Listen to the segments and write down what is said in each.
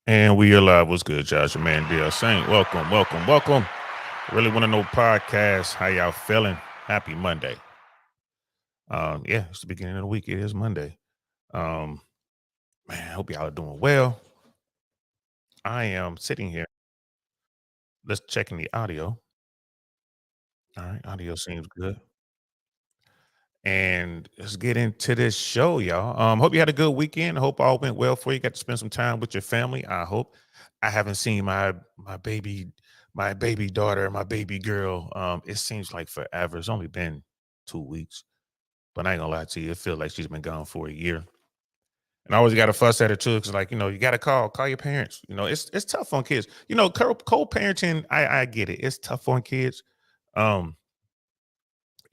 And we are live. What's good, Josh? Your man, DL Saint. Welcome, welcome, welcome. Really want to know podcast. How y'all feeling? Happy Monday. Yeah, it's the beginning of the week. It is Monday. Um, man, I hope y'all are doing well. I am sitting here. Let's checking the audio. All right, audio seems good. And let's get into this show, y'all. Hope you had a good weekend. Hope all went well for you. Got to spend some time with your family. I hope. I haven't seen my baby daughter, my baby girl. It seems like forever. It's only been 2 weeks, but I ain't gonna lie to you. It feels like she's been gone for a year. And I always got to fuss at her too, because like you got to call your parents. It's tough on kids. Co-parenting. I get it. It's tough on kids. Um,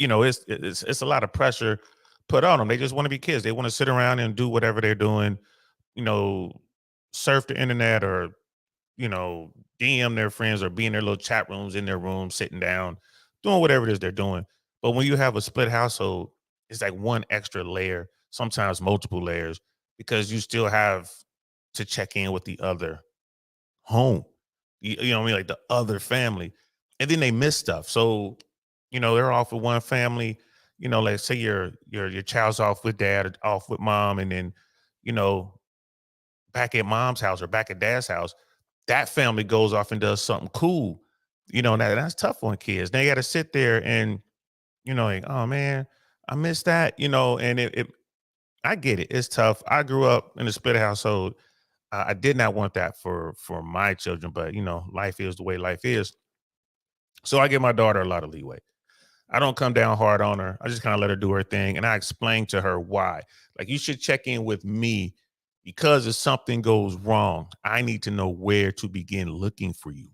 it's a lot of pressure put on them. They just want to be kids. They want to sit around and do whatever they're doing. You know, surf the internet or you know DM their friends or be in their little chat rooms in their rooms, sitting down, doing whatever it is they're doing. But when you have a split household, it's like one extra layer, sometimes multiple layers, because you still have to check in with the other home. You know what I mean? Like the other family. And then they miss stuff. So, they're off with one family, like say your child's off with dad or off with mom, and then, you know, back at mom's house or back at dad's house, that family goes off and does something cool. That's tough on kids. They gotta sit there and, like, oh man, I missed that, and I get it. It's tough. I grew up in a split household. I did not want that for my children, but life is the way life is. So I give my daughter a lot of leeway. I don't come down hard on her. I just kind of let her do her thing, and I explain to her why. Like you should check in with me because if something goes wrong, I need to know where to begin looking for you.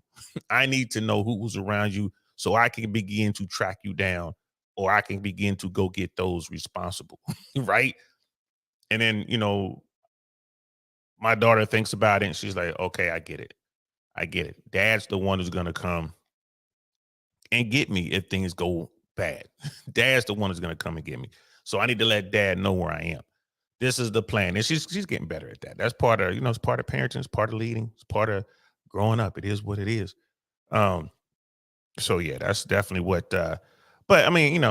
I need to know who's around you so I can begin to track you down, or I can begin to go get those responsible, right? And then my daughter thinks about it and she's like, okay, I get it. I get it. Dad's the one who's gonna come and get me if things go bad. Dad's the one who's gonna come and get me. So I need to let dad know where I am. This is the plan. And she's getting better at that. That's part of, it's part of parenting, it's part of leading, it's part of growing up. It is what it is. Um, so yeah, that's definitely what but I mean,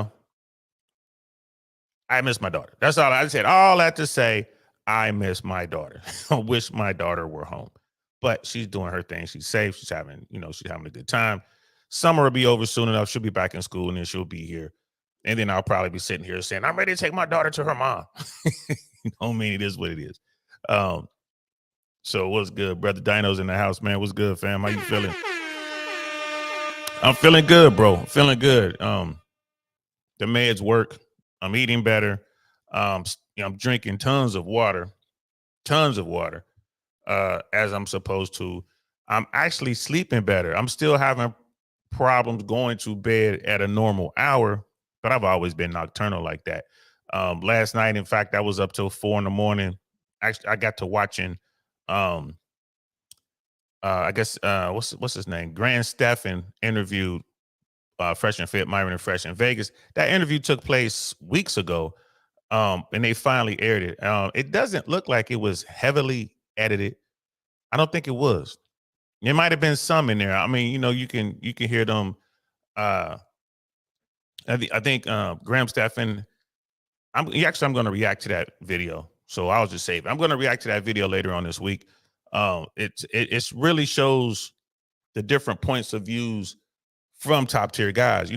I miss my daughter. That's all I said. All that to say, I miss my daughter. I wish my daughter were home. But she's doing her thing. She's safe. She's having a good time. Summer will be over soon enough. She'll be back in school and then she'll be here. And then I'll probably be sitting here saying, I'm ready to take my daughter to her mom. I mean, it is what it is. Um, so what's good? Brother Dino's in the house, man. What's good, fam? How you feeling? I'm feeling good, bro. Feeling good. The meds work. I'm eating better. I'm drinking tons of water, as I'm supposed to. I'm actually sleeping better. I'm still having problems going to bed at a normal hour, but I've always been nocturnal like that. Last night, in fact, I was up till 4 in the morning. Actually, I got to watching. Um, I guess what's his name? Grant Stephan interviewed Fresh and Fit, Myron and Fresh in Vegas. That interview took place weeks ago, and they finally aired it. It doesn't look like it was heavily edited. I don't think it was. There might have been some in there. I mean, you can hear them. Uh, I think Graham Stephan. I'm going to react to that video, so I'll just save it. I'm going to react to that video later on this week. It's really shows the different points of views from top tier guys.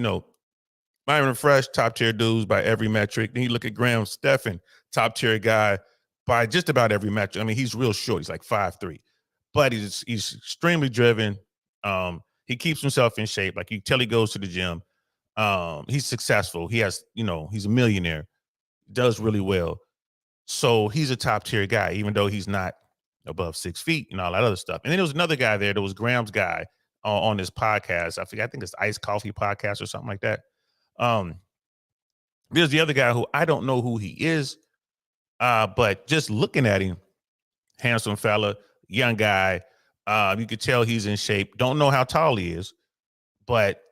Myron Fresh, top tier dudes by every metric. Then you look at Graham Stephan, top tier guy by just about every metric. I mean, he's real short. He's like 5'3", but he's extremely driven. He keeps himself in shape. Like you tell, he goes to the gym. He's successful. He has, he's a millionaire. Does really well. So he's a top tier guy, even though he's not above 6 feet and all that other stuff. And then there was another guy there. There was Graham's guy on this podcast. I forget. I think it's Iced Coffee Podcast or something like that. Um, there's the other guy who I don't know who he is, but just looking at him, handsome fella, young guy, you could tell he's in shape. Don't know how tall he is, but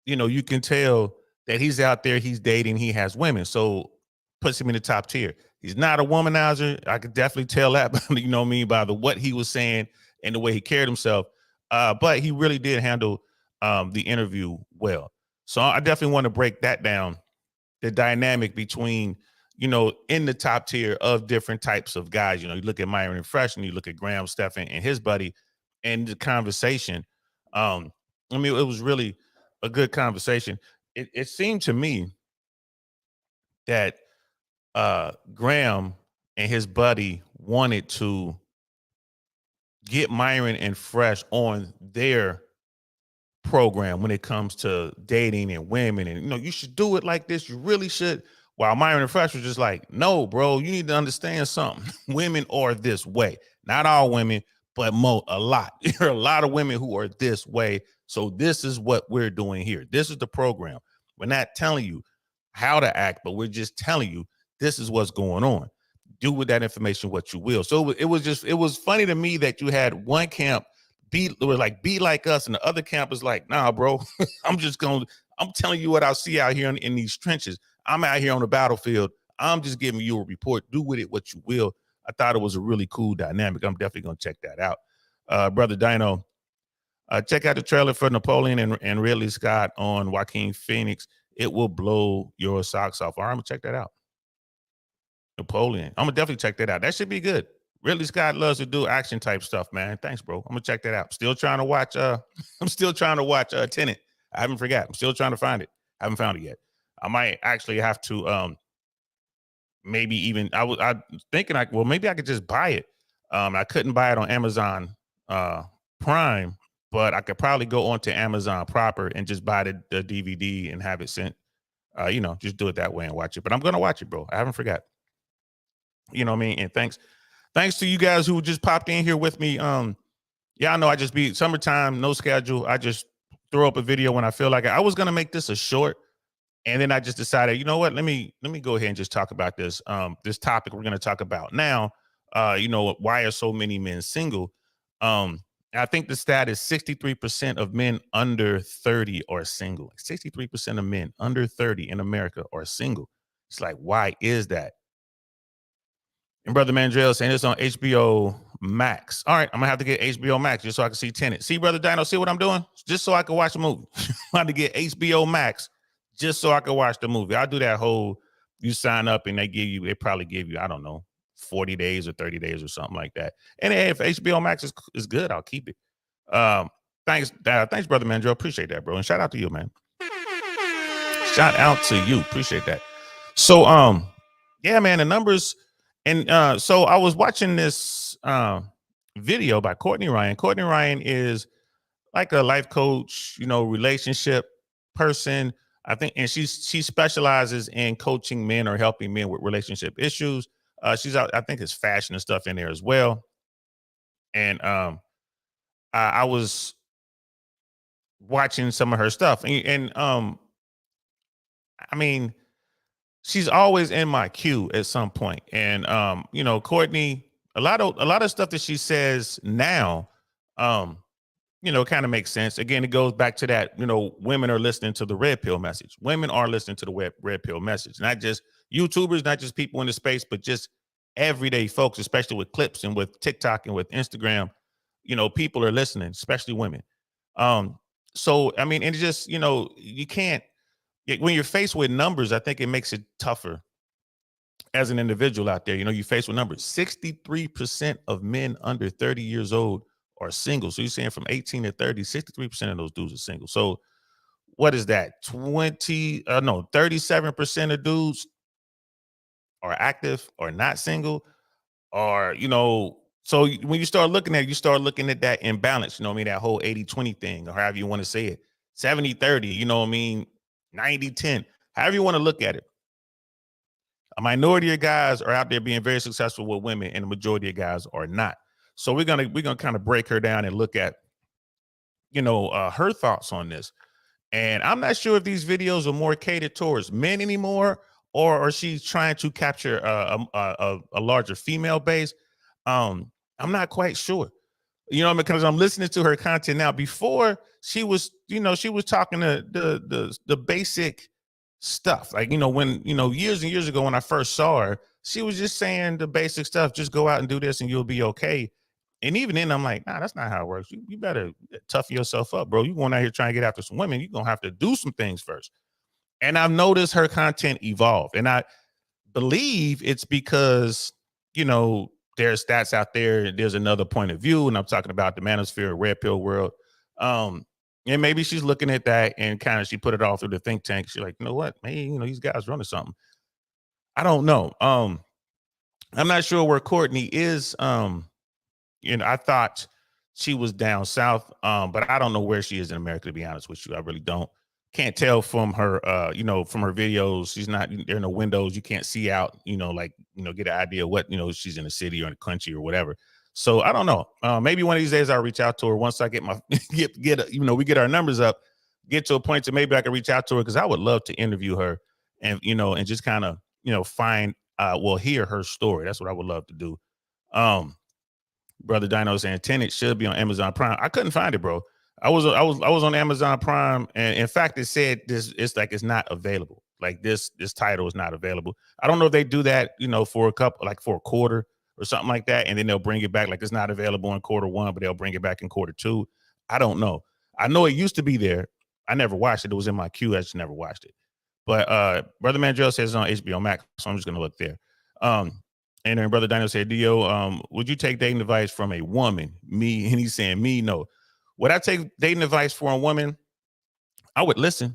you can tell that he's out there, he's dating, he has women, so puts him in the top tier. He's not a womanizer. I could definitely tell that, you know what I mean, by what he was saying and the way he carried himself. But he really did handle the interview well. So I definitely want to break that down, the dynamic between, in the top tier of different types of guys. You look at Myron Fresh, and you look at Graham Stephan and his buddy, and the conversation. I mean, it was really a good conversation. It seemed to me that Graham and his buddy wanted to get Myron and Fresh on their program when it comes to dating and women, and you should do it like this, you really should. While Myron and Fresh was just like, no, bro, you need to understand something. Women are this way. Not all women, but a lot. There are a lot of women who are this way. So this is what we're doing here. This is the program. We're not telling you how to act, but we're just telling you this is what's going on. Do with that information what you will. So it was funny to me that you had one camp be like us, and the other camp is like, nah, bro, I'm telling you what I see out here in these trenches. I'm out here on the battlefield. I'm just giving you a report. Do with it what you will. I thought it was a really cool dynamic. I'm definitely going to check that out. Brother Dino, check out the trailer for Napoleon and Ridley Scott on Joaquin Phoenix. It will blow your socks off. All right, I'm going to check that out. Napoleon. I'm going to definitely check that out. That should be good. Ridley Scott loves to do action type stuff, man. Thanks, bro. I'm going to check that out. Still trying to watch Tenet. I haven't forgot. I'm still trying to find it. I haven't found it yet. I might actually have to maybe even I thinking maybe I could just buy it. I couldn't buy it on Amazon Prime, but I could probably go onto Amazon proper and just buy the DVD and have it sent. Just do it that way and watch it. But I'm gonna watch it, bro. I haven't forgot. You know what I mean? And thanks to you guys who just popped in here with me. Yeah, I know I just be summertime, no schedule. I just throw up a video when I feel like it. I was gonna make this a short. And then I just decided, you know what? Let me go ahead and just talk about this. This topic we're going to talk about now. Why are so many men single? I think the stat is 63% of men under 30 are single. 63% of men under 30 in America are single. It's like, why is that? And Brother Mandrell saying it's on HBO Max. All right, I'm gonna have to get HBO Max just so I can see Tenet. See, Brother Dino, see what I'm doing? Just so I can watch a movie. I'm to get HBO Max just so I can watch the movie. I'll do that whole, you sign up and they probably give you, I don't know, 40 days or 30 days or something like that. And hey, if HBO Max is good, I'll keep it. Thanks, Brother Mandrell. Appreciate that, bro. And shout out to you, man. Shout out to you. Appreciate that. So, yeah, man, the numbers. And so I was watching this video by Courtney Ryan. Courtney Ryan is like a life coach, relationship person. I think, and she specializes in coaching men or helping men with relationship issues. She's out, I think, it's fashion and stuff in there as well. And I was watching some of her stuff, and I mean, she's always in my queue at some point. And Courtney, a lot of stuff that she says now, kind of makes sense. Again, it goes back to that, women are listening to the red pill message. Women are listening to the red pill message. Not just YouTubers, not just people in the space, but just everyday folks, especially with clips and with TikTok and with Instagram. People are listening, especially women. So, I mean, and it just, you can't, when you're faced with numbers, I think it makes it tougher as an individual out there. You're faced with numbers. 63% of men under 30 years old are single. So you're saying from 18 to 30, 63% of those dudes are single. So what is that? 37% of dudes are active or not single, or, so when you start looking at it, you start looking at that imbalance, that whole 80-20 thing, or however you want to say it, 70-30, 90-10, however you want to look at it. A minority of guys are out there being very successful with women, and the majority of guys are not. So we're gonna kind of break her down and look at, her thoughts on this. And I'm not sure if these videos are more catered towards men anymore, or she's trying to capture a larger female base. I'm not quite sure. Because I'm listening to her content now. Before, she was talking to the basic stuff. Like, when, years and years ago when I first saw her, she was just saying the basic stuff. Just go out and do this and you'll be okay. And even then, I'm like, nah, that's not how it works. You better toughen yourself up, bro. You going out here trying to get after some women, you're gonna have to do some things first. And I've noticed her content evolve. And I believe it's because, there's stats out there, there's another point of view, and I'm talking about the manosphere, red pill world. Um, and maybe she's looking at that and kind of she put it all through the think tank. She's like, you know what, maybe these guys running something. I don't know. I'm not sure where Courtney is. I thought she was down south, but I don't know where she is in America, to be honest with you. I really don't. Can't tell from her, from her videos. She's not there in the windows. You can't see out, get an idea what, she's in the city or in the country or whatever. So I don't know. Maybe one of these days I'll reach out to her once I get my, we get our numbers up, get to a point to maybe I can reach out to her because I would love to interview her and, and just kind of, find, hear her story. That's what I would love to do. Brother Dino saying Tenet should be on Amazon Prime. I couldn't find it, bro. I was on Amazon Prime, and in fact, it said this. It's like it's not available. Like this title is not available. I don't know if they do that, for a couple, like for a quarter or something like that, and then they'll bring it back like it's not available in quarter one, but they'll bring it back in quarter two. I don't know. I know it used to be there. I never watched it. It was in my queue. I just never watched it. But Brother Mandrell says it's on HBO Max, so I'm just gonna look there. And then Brother Daniel said, Dio, would you take dating advice from a woman? Me, and he's saying me, no. Would I take dating advice for a woman? I would listen.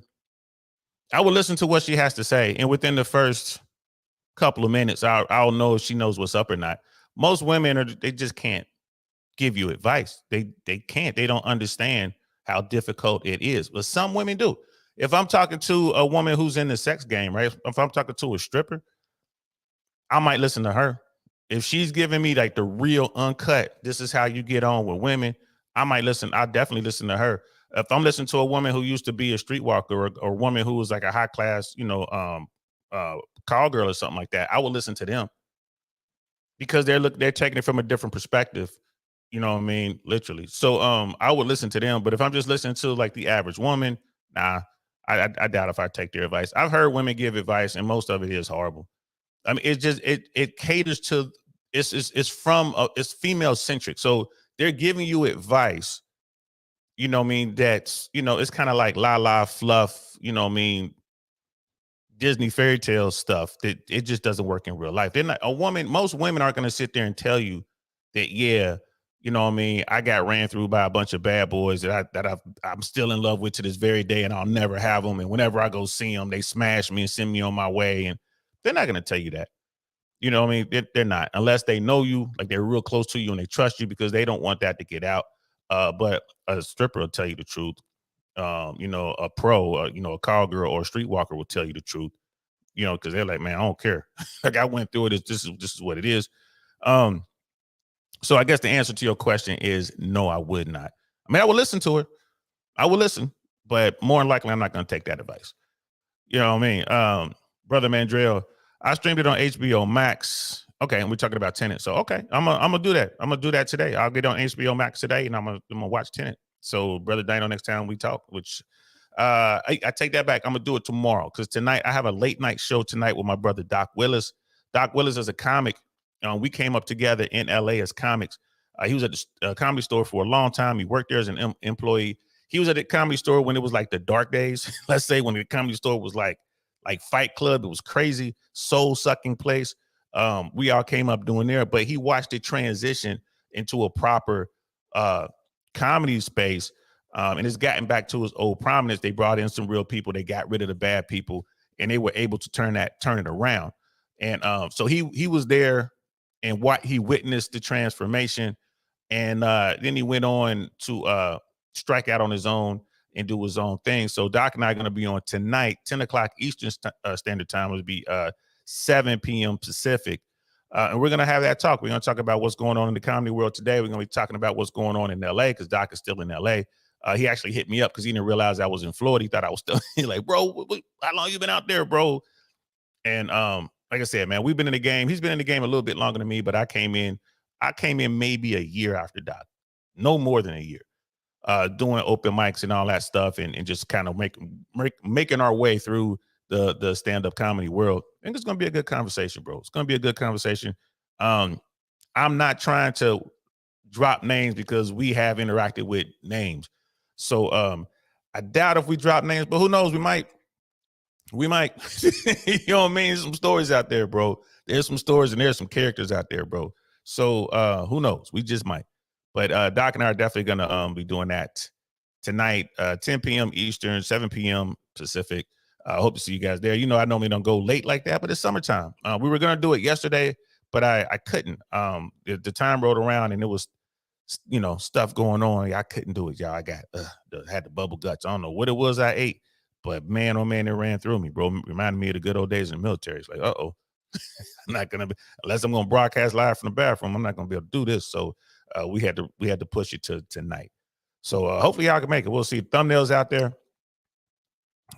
I would listen to what she has to say. And within the first couple of minutes, I'll know if she knows what's up or not. Most women they just can't give you advice. They can't. They don't understand how difficult it is. But some women do. If I'm talking to a woman who's in the sex game, right? If I'm talking to a stripper, I might listen to her. If she's giving me like the real uncut, this is how you get on with women, I might listen. I definitely listen to her. If I'm listening to a woman who used to be a streetwalker or a woman who was like a high class, call girl or something like that, I would listen to them because they're taking it from a different perspective. You know what I mean? Literally. So I would listen to them. But if I'm just listening to like the average woman, nah, I doubt if I take their advice. I've heard women give advice, and most of it is horrible. I mean, it's just it caters to it's female centric. So they're giving you advice, that's it's kind of like la fluff, Disney fairy tale stuff that it just doesn't work in real life. They're not most women aren't gonna sit there and tell you that, yeah, I got ran through by a bunch of bad boys that I'm still in love with to this very day, and I'll never have them. And whenever I go see them, they smash me and send me on my way. And they're not gonna tell you that. You know what I mean? They're not, unless they know you, like they're real close to you and they trust you because they don't want that to get out. But a stripper will tell you the truth. A pro, a call girl or a streetwalker will tell you the truth, because they're like, man, I don't care. Like I went through it. This is what it is. So I guess the answer to your question is no, I would not. I mean, I would listen to her. I would listen, but more than likely, I'm not going to take that advice. You know what I mean? Brother Mandrell, I streamed it on HBO Max. Okay, and we're talking about Tenet. So okay, I'm gonna do that. I'm gonna do that today. I'll get on HBO Max today, and I'm gonna watch Tenet. So, Brother Dino, next time we talk, which I take that back. I'm gonna do it tomorrow because tonight I have a late night show tonight with my brother Doc Willis. Doc Willis is a comic. We came up together in LA as comics. He was at the comedy store for a long time. He worked there as an employee. He was at the comedy store when it was like the dark days. Let's say when the comedy store was like Fight Club. It was crazy, soul sucking place. We all came up doing there, but he watched it transition into a proper comedy space. And it's gotten back to its old prominence. They brought in some real people. They got rid of the bad people, and they were able to turn it around. And so he was there, and what he witnessed the transformation, and then he went on to strike out on his own and do his own thing. So Doc and I are going to be on tonight, 10 o'clock Eastern Standard Time. It'll be 7 p.m. Pacific. And we're going to have that talk. We're going to talk about what's going on in the comedy world today. We're going to be talking about what's going on in LA because Doc is still in LA. He actually hit me up because he didn't realize I was in Florida. He thought I was still like, bro, how long you been out there, bro? And like I said, man, we've been in the game. He's been in the game a little bit longer than me, but I came in maybe a year after Doc, no more than a year. Doing open mics and all that stuff, and just kind of making our way through the stand-up comedy world. And it's gonna be a good conversation, bro. It's gonna be a good conversation. I'm not trying to drop names because we have interacted with names. So I doubt if we drop names, but who knows? We might, you know what I mean? There's some stories out there, bro. There's some stories and there's some characters out there, bro. So who knows? We just might. But Doc and I are definitely gonna be doing that tonight, 10 p.m. Eastern, 7 p.m. Pacific. I hope to see you guys there. You know, I normally don't go late like that, but it's summertime. We were gonna do it yesterday, but I couldn't. The time rolled around and it was, you know, stuff going on. I couldn't do it, y'all. I got had the bubble guts. I don't know what it was I ate, but man, oh man, it ran through me, bro. Reminded me of the good old days in the military. It's like, I'm not gonna be, unless I'm gonna broadcast live from the bathroom. I'm not gonna be able to do this. So we had to push it to tonight. So hopefully y'all can make it. We'll see thumbnails out there,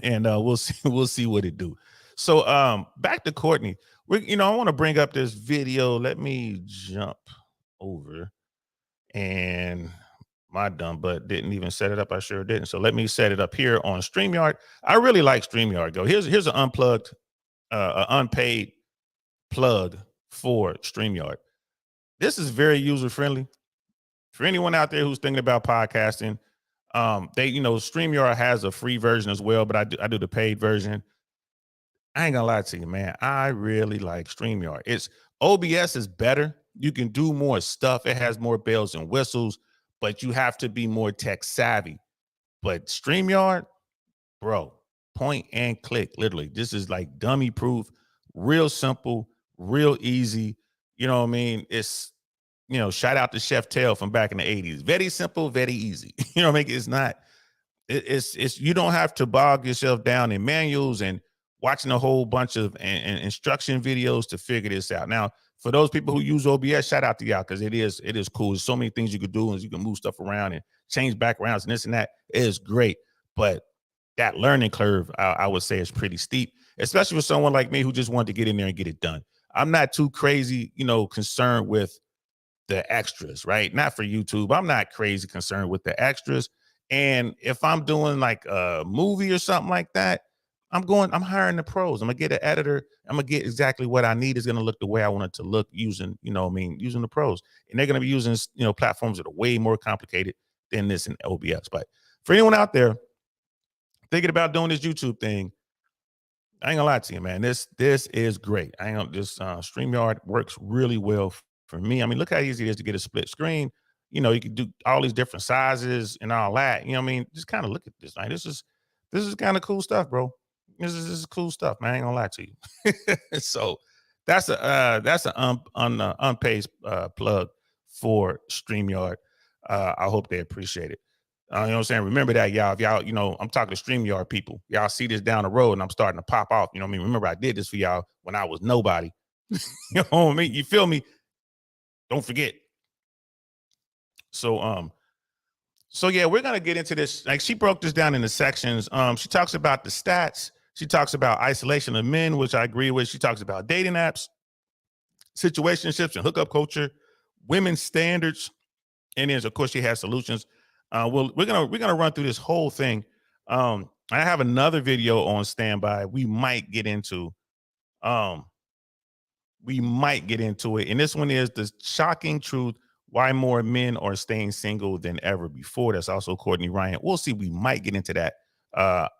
and we'll see what it do. So back to Courtney. I want to bring up this video. Let me jump over, and my dumb butt didn't even set it up. I sure didn't. So let me set it up here on StreamYard. I really like StreamYard. Go. Here's an unplugged, unpaid plug for StreamYard. This is very user friendly for anyone out there who's thinking about podcasting. StreamYard has a free version as well, but I do the paid version. I ain't gonna lie to you, man. I really like StreamYard. It's OBS is better. You can do more stuff. It has more bells and whistles, but you have to be more tech savvy. But StreamYard, bro, point and click. Literally, this is like dummy proof, real simple, real easy. You know what I mean? It's, shout out to Chef Tell from back in the 80s. Very simple, very easy. You know what I mean? It's not, it's you don't have to bog yourself down in manuals and watching a whole bunch of instruction videos to figure this out. Now, for those people who use OBS, shout out to y'all, because it is cool. There's so many things you could do, and you can move stuff around and change backgrounds and this and that. It is great. But that learning curve, I would say, is pretty steep, especially for someone like me who just wanted to get in there and get it done. I'm not too crazy, concerned with the extras, right? Not for YouTube. I'm not crazy concerned with the extras. And if I'm doing like a movie or something like that, I'm hiring the pros. I'm gonna get an editor. I'm gonna get exactly what I need. Is gonna look the way I want it to look using, using the pros. And they're gonna be using, platforms that are way more complicated than this in OBS. But for anyone out there thinking about doing this YouTube thing, I ain't gonna lie to you, man. This is great. I ain't gonna this StreamYard works really well for me. I mean, look how easy it is to get a split screen. You can do all these different sizes and all that. Just kind of look at this. Like, this is kind of cool stuff, bro. This is cool stuff, man. I ain't gonna lie to you. So that's an unpaid plug for StreamYard. I hope they appreciate it. You know what I'm saying? Remember that, y'all. If y'all, I'm talking to StreamYard people. Y'all see this down the road and I'm starting to pop off. You know what I mean? Remember, I did this for y'all when I was nobody. You know what I mean? You feel me? Don't forget. So yeah, we're gonna get into this. Like, she broke this down into sections. She talks about the stats. She talks about isolation of men, which I agree with. She talks about dating apps, situationships, and hookup culture, women's standards, and then of course she has solutions. We're gonna run through this whole thing. I have another video on standby. We might get into it, and this one is the shocking truth why more men are staying single than ever before. That's also Courtney Ryan. We'll see. We might get into that.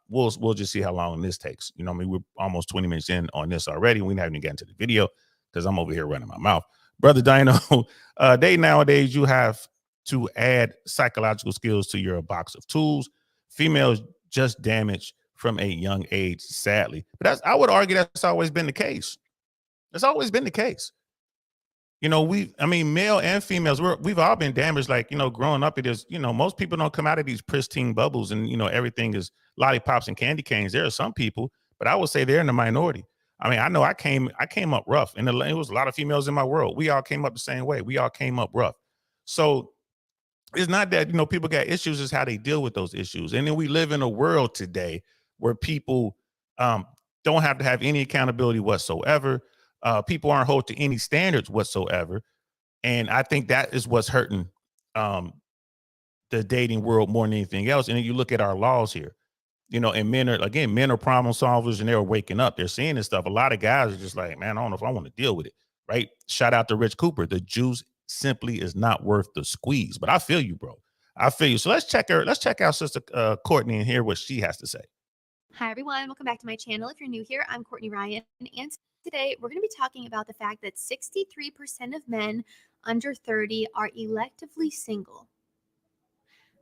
We'll just see how long this takes. I mean, we're almost 20 minutes in on this already. We haven't even gotten to the video because I'm over here running my mouth. Brother Dino, nowadays you have to add psychological skills to your box of tools. Females just damaged from a young age, sadly. But I would argue that's always been the case. That's always been the case. Male and females, we've all been damaged. Like, growing up, it is, most people don't come out of these pristine bubbles and, everything is lollipops and candy canes. There are some people, but I would say they're in the minority. I mean, I know I came up rough, and it was a lot of females in my world. We all came up the same way. We all came up rough. So it's not that, people got issues, is how they deal with those issues. And then we live in a world today where people don't have to have any accountability whatsoever. People aren't held to any standards whatsoever. And I think that is what's hurting the dating world more than anything else. And then you look at our laws here, and men are problem solvers, and they're waking up. They're seeing this stuff. A lot of guys are just like, man, I don't know if I want to deal with it. Right. Shout out to Rich Cooper, the juice simply is not worth the squeeze. But I feel you, bro. I feel you. So let's check her. Let's check out Sister Courtney and hear what she has to say. Hi, everyone. Welcome back to my channel. If you're new here, I'm Courtney Ryan, and today we're going to be talking about the fact that 63% of men under 30 are electively single.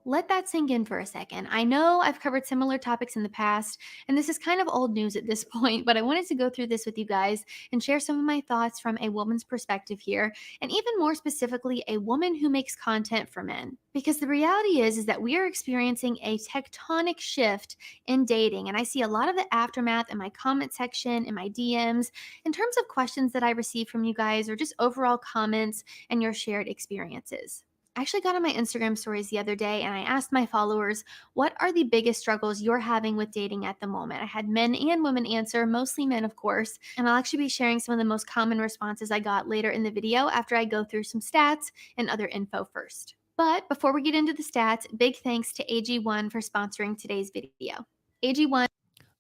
Let that sink in for a second. I know I've covered similar topics in the past, and this is kind of old news at this point, but I wanted to go through this with you guys and share some of my thoughts from a woman's perspective here, and even more specifically, a woman who makes content for men. Because the reality is that we are experiencing a tectonic shift in dating, and I see a lot of the aftermath in my comment section, in my DMs, in terms of questions that I receive from you guys, or just overall comments and your shared experiences. I actually got on my Instagram stories the other day and I asked my followers, what are the biggest struggles you're having with dating at the moment? I had men and women answer, mostly men, of course, and I'll actually be sharing some of the most common responses I got later in the video after I go through some stats and other info first. But before we get into the stats, big thanks to AG1 for sponsoring today's video. AG1.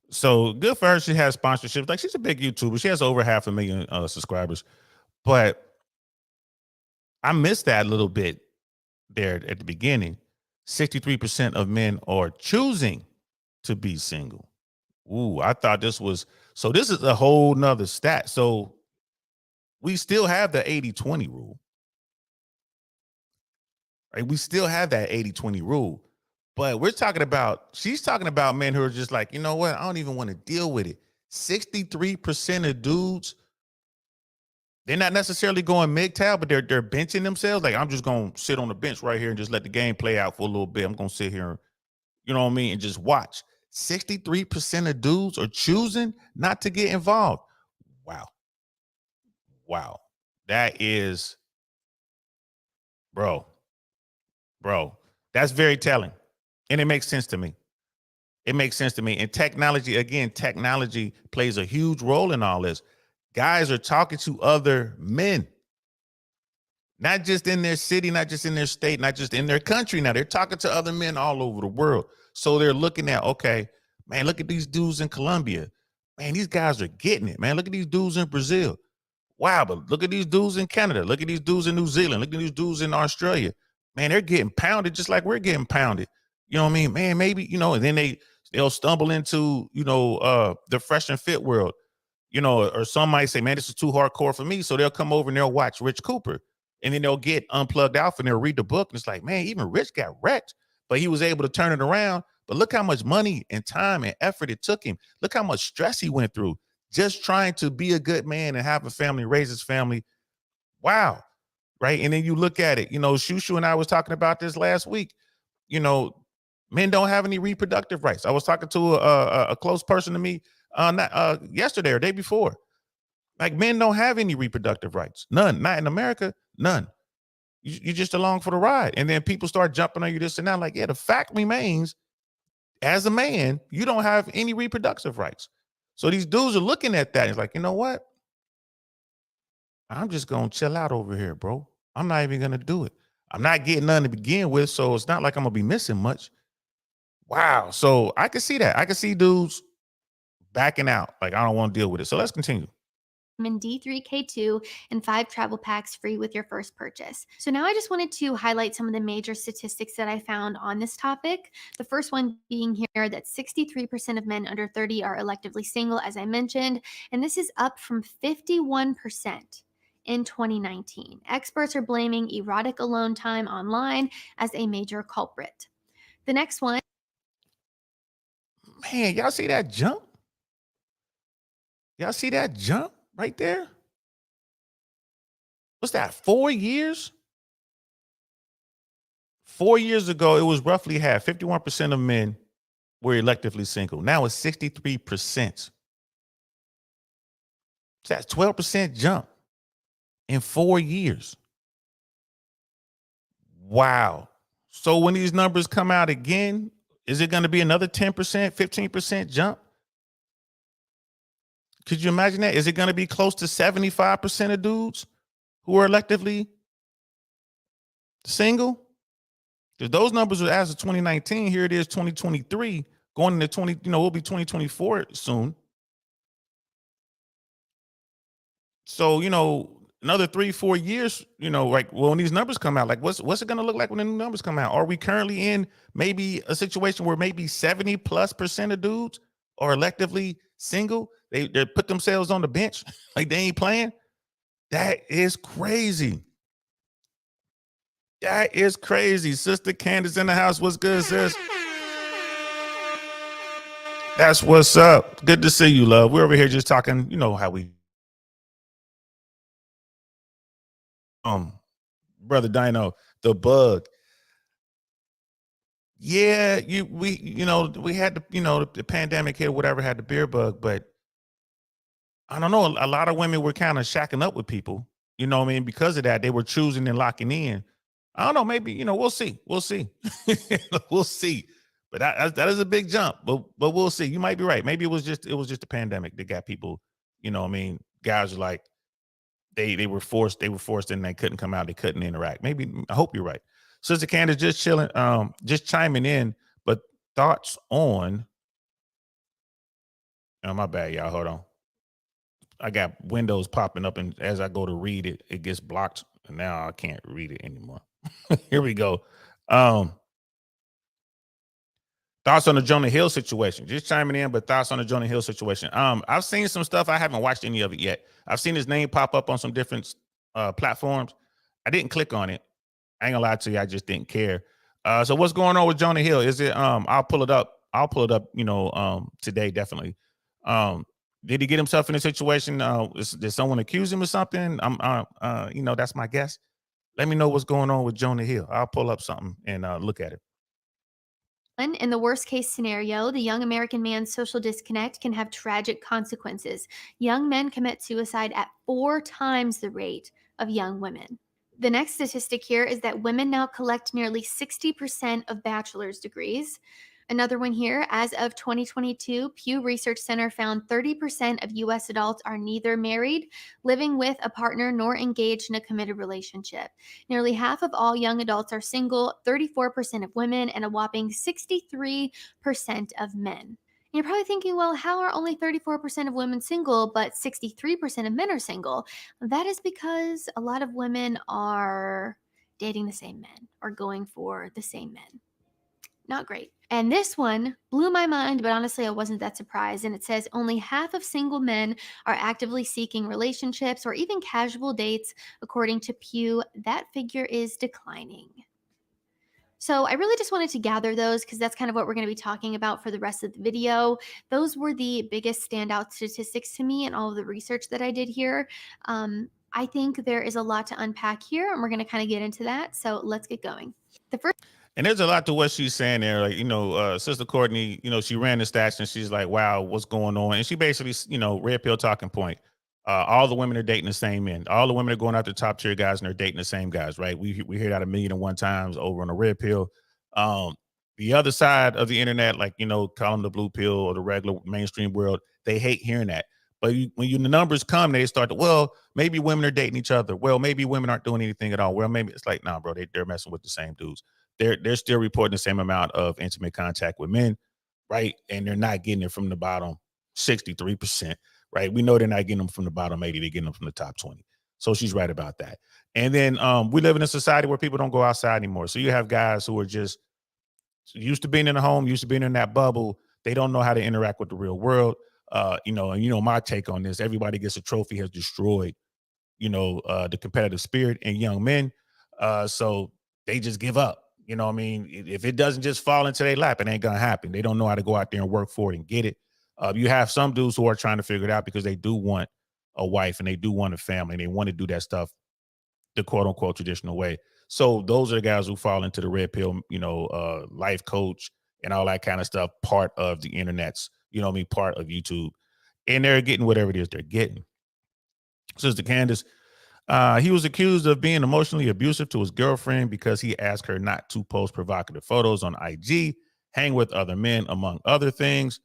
So good for her. She has sponsorships. Like, she's a big YouTuber. She has over 500,000 subscribers. But I missed that a little bit there at the beginning. 63% of men are choosing to be single. Ooh, I thought this was, so this is a whole nother stat. So we still have the 80-20 rule. Right? We still have that 80-20 rule. But we're talking about, she's talking about men who are just like, you know what? I don't even want to deal with it. 63% of dudes, they're not necessarily going MGTOW, but they're benching themselves. Like, I'm just going to sit on the bench right here and just let the game play out for a little bit. I'm going to sit here, you know what I mean, and just watch. 63% of dudes are choosing not to get involved. Wow. Wow. That is, bro, that's very telling. And it makes sense to me. It makes sense to me. And technology, again, technology plays a huge role in all this. Guys are talking to other men, not just in their city, not just in their state, not just in their country. Now they're talking to other men all over the world. So they're looking at, okay, man, look at these dudes in Colombia. Man, these guys are getting it, man. Look at these dudes in Brazil. Wow, but look at these dudes in Canada. Look at these dudes in New Zealand. Look at these dudes in Australia. Man, they're getting pounded just like we're getting pounded. You know what I mean? Man, maybe, and then they'll stumble into, the fresh and fit world, or some might say, man, this is too hardcore for me. So they'll come over and they'll watch Rich Cooper. And then they'll get Unplugged Alpha and they'll read the book. And it's like, man, even Rich got wrecked, but he was able to turn it around. But look how much money and time and effort it took him. Look how much stress he went through just trying to be a good man and have a family, raise his family. Wow. Right. And then you look at it, Shushu and I was talking about this last week. Men don't have any reproductive rights. I was talking to a close person to me yesterday or day before. Like, men don't have any reproductive rights. None. Not in America. None. You're just along for the ride. And then people start jumping on you this and that. Like, yeah, the fact remains, as a man, you don't have any reproductive rights. So these dudes are looking at that. It's like, you know what? I'm just going to chill out over here, bro. I'm not even going to do it. I'm not getting none to begin with. So it's not like I'm going to be missing much. Wow. So I can see that. I can see dudes backing out. Like, I don't want to deal with it. So let's continue. D3K2 and 5 travel packs free with your first purchase. So now I just wanted to highlight some of the major statistics that I found on this topic. The first one being here that 63% of men under 30 are electively single, as I mentioned, and this is up from 51% in 2019. Experts are blaming erotic alone time online as a major culprit. The next one. Man, y'all see that jump? Y'all see that jump right there? What's that, 4 years? 4 years ago, it was roughly half. 51% of men were electively single. Now it's 63%. So that's 12% jump in 4 years. Wow. So when these numbers come out again, is it going to be another 10%, 15% jump? Could you imagine that? Is it going to be close to 75% of dudes who are electively single? Because those numbers are as of 2019. Here it is, 2023, going into 20, we'll be 2024 soon. So, another 3-4 years, like when these numbers come out, like what's it going to look like when the new numbers come out? Are we currently in maybe a situation where maybe 70+% of dudes are electively single? They put themselves on the bench like they ain't playing. That is crazy. That is crazy. Sister Candace in the house. What's good, sis? That's what's up. Good to see you, love. We're over here just talking, how we brother Dino, the bug. Yeah, we had the pandemic hit, whatever, had the beer bug, but I don't know. A lot of women were kind of shacking up with people, because of that. They were choosing and locking in. I don't know, maybe, we'll see. We'll see. We'll see. But that is a big jump. But we'll see. You might be right. Maybe it was just the pandemic that got people, guys are like they were forced and they couldn't come out, they couldn't interact. Maybe I hope you're right. Sister Candace just chilling, just chiming in, but thoughts on oh my bad, y'all. Hold on. I got windows popping up, and as I go to read it, it gets blocked. And now I can't read it anymore. Here we go. Thoughts on the Jonah Hill situation? Just chiming in, but thoughts on the Jonah Hill situation. I've seen some stuff. I haven't watched any of it yet. I've seen his name pop up on some different platforms. I didn't click on it. I ain't gonna lie to you. I just didn't care. So what's going on with Jonah Hill? Is it? I'll pull it up. Today definitely. Did he get himself in a situation? Did someone accuse him of something? That's my guess. Let me know what's going on with Jonah Hill. I'll pull up something and look at it. In the worst case scenario, the young American man's social disconnect can have tragic consequences. Young men commit suicide at 4 times the rate of young women. The next statistic here is that women now collect nearly 60% of bachelor's degrees. Another one here, as of 2022, Pew Research Center found 30% of U.S. adults are neither married, living with a partner, nor engaged in a committed relationship. Nearly half of all young adults are single, 34% of women, and a whopping 63% of men. And you're probably thinking, well, how are only 34% of women single, but 63% of men are single? That is because a lot of women are dating the same men or going for the same men. Not great. And this one blew my mind, but honestly, I wasn't that surprised. And it says only half of single men are actively seeking relationships or even casual dates. According to Pew, that figure is declining. So I really just wanted to gather those because that's kind of what we're going to be talking about for the rest of the video. Those were the biggest standout statistics to me in all of the research that I did here. I think there is a lot to unpack here, and we're going to kind of get into that. So let's get going. The first. And there's a lot to what she's saying there. Like, Sister Courtney, she ran the stats and she's like, wow, what's going on? And she basically, red pill talking point. All the women are dating the same men. All the women are going after top tier guys and they're dating the same guys, right? We hear that 1,000,001 times over on the red pill. The other side of the internet, like, call them the blue pill or the regular mainstream world, they hate hearing that. But when the numbers come, they start to, well, maybe women are dating each other. Well, maybe women aren't doing anything at all. Well, maybe it's like, nah, bro, they're messing with the same dudes. They're still reporting the same amount of intimate contact with men, right? And they're not getting it from the bottom 63%, right? We know they're not getting them from the bottom 80, they're getting them from the top 20. So she's right about that. And then we live in a society where people don't go outside anymore. So you have guys who are just used to being in the home, used to being in that bubble. They don't know how to interact with the real world. My take on this, everybody gets a trophy has destroyed, the competitive spirit in young men. So they just give up. If it doesn't just fall into their lap, it ain't gonna happen. They don't know how to go out there and work for it and get it. You have some dudes who are trying to figure it out because they do want a wife and they do want a family and they want to do that stuff the quote unquote traditional way. So those are the guys who fall into the red pill, life coach and all that kind of stuff, part of the internet's, part of YouTube. And they're getting whatever it is they're getting. Sister Candace, he was accused of being emotionally abusive to his girlfriend because he asked her not to post provocative photos on IG, hang with other men, among other things.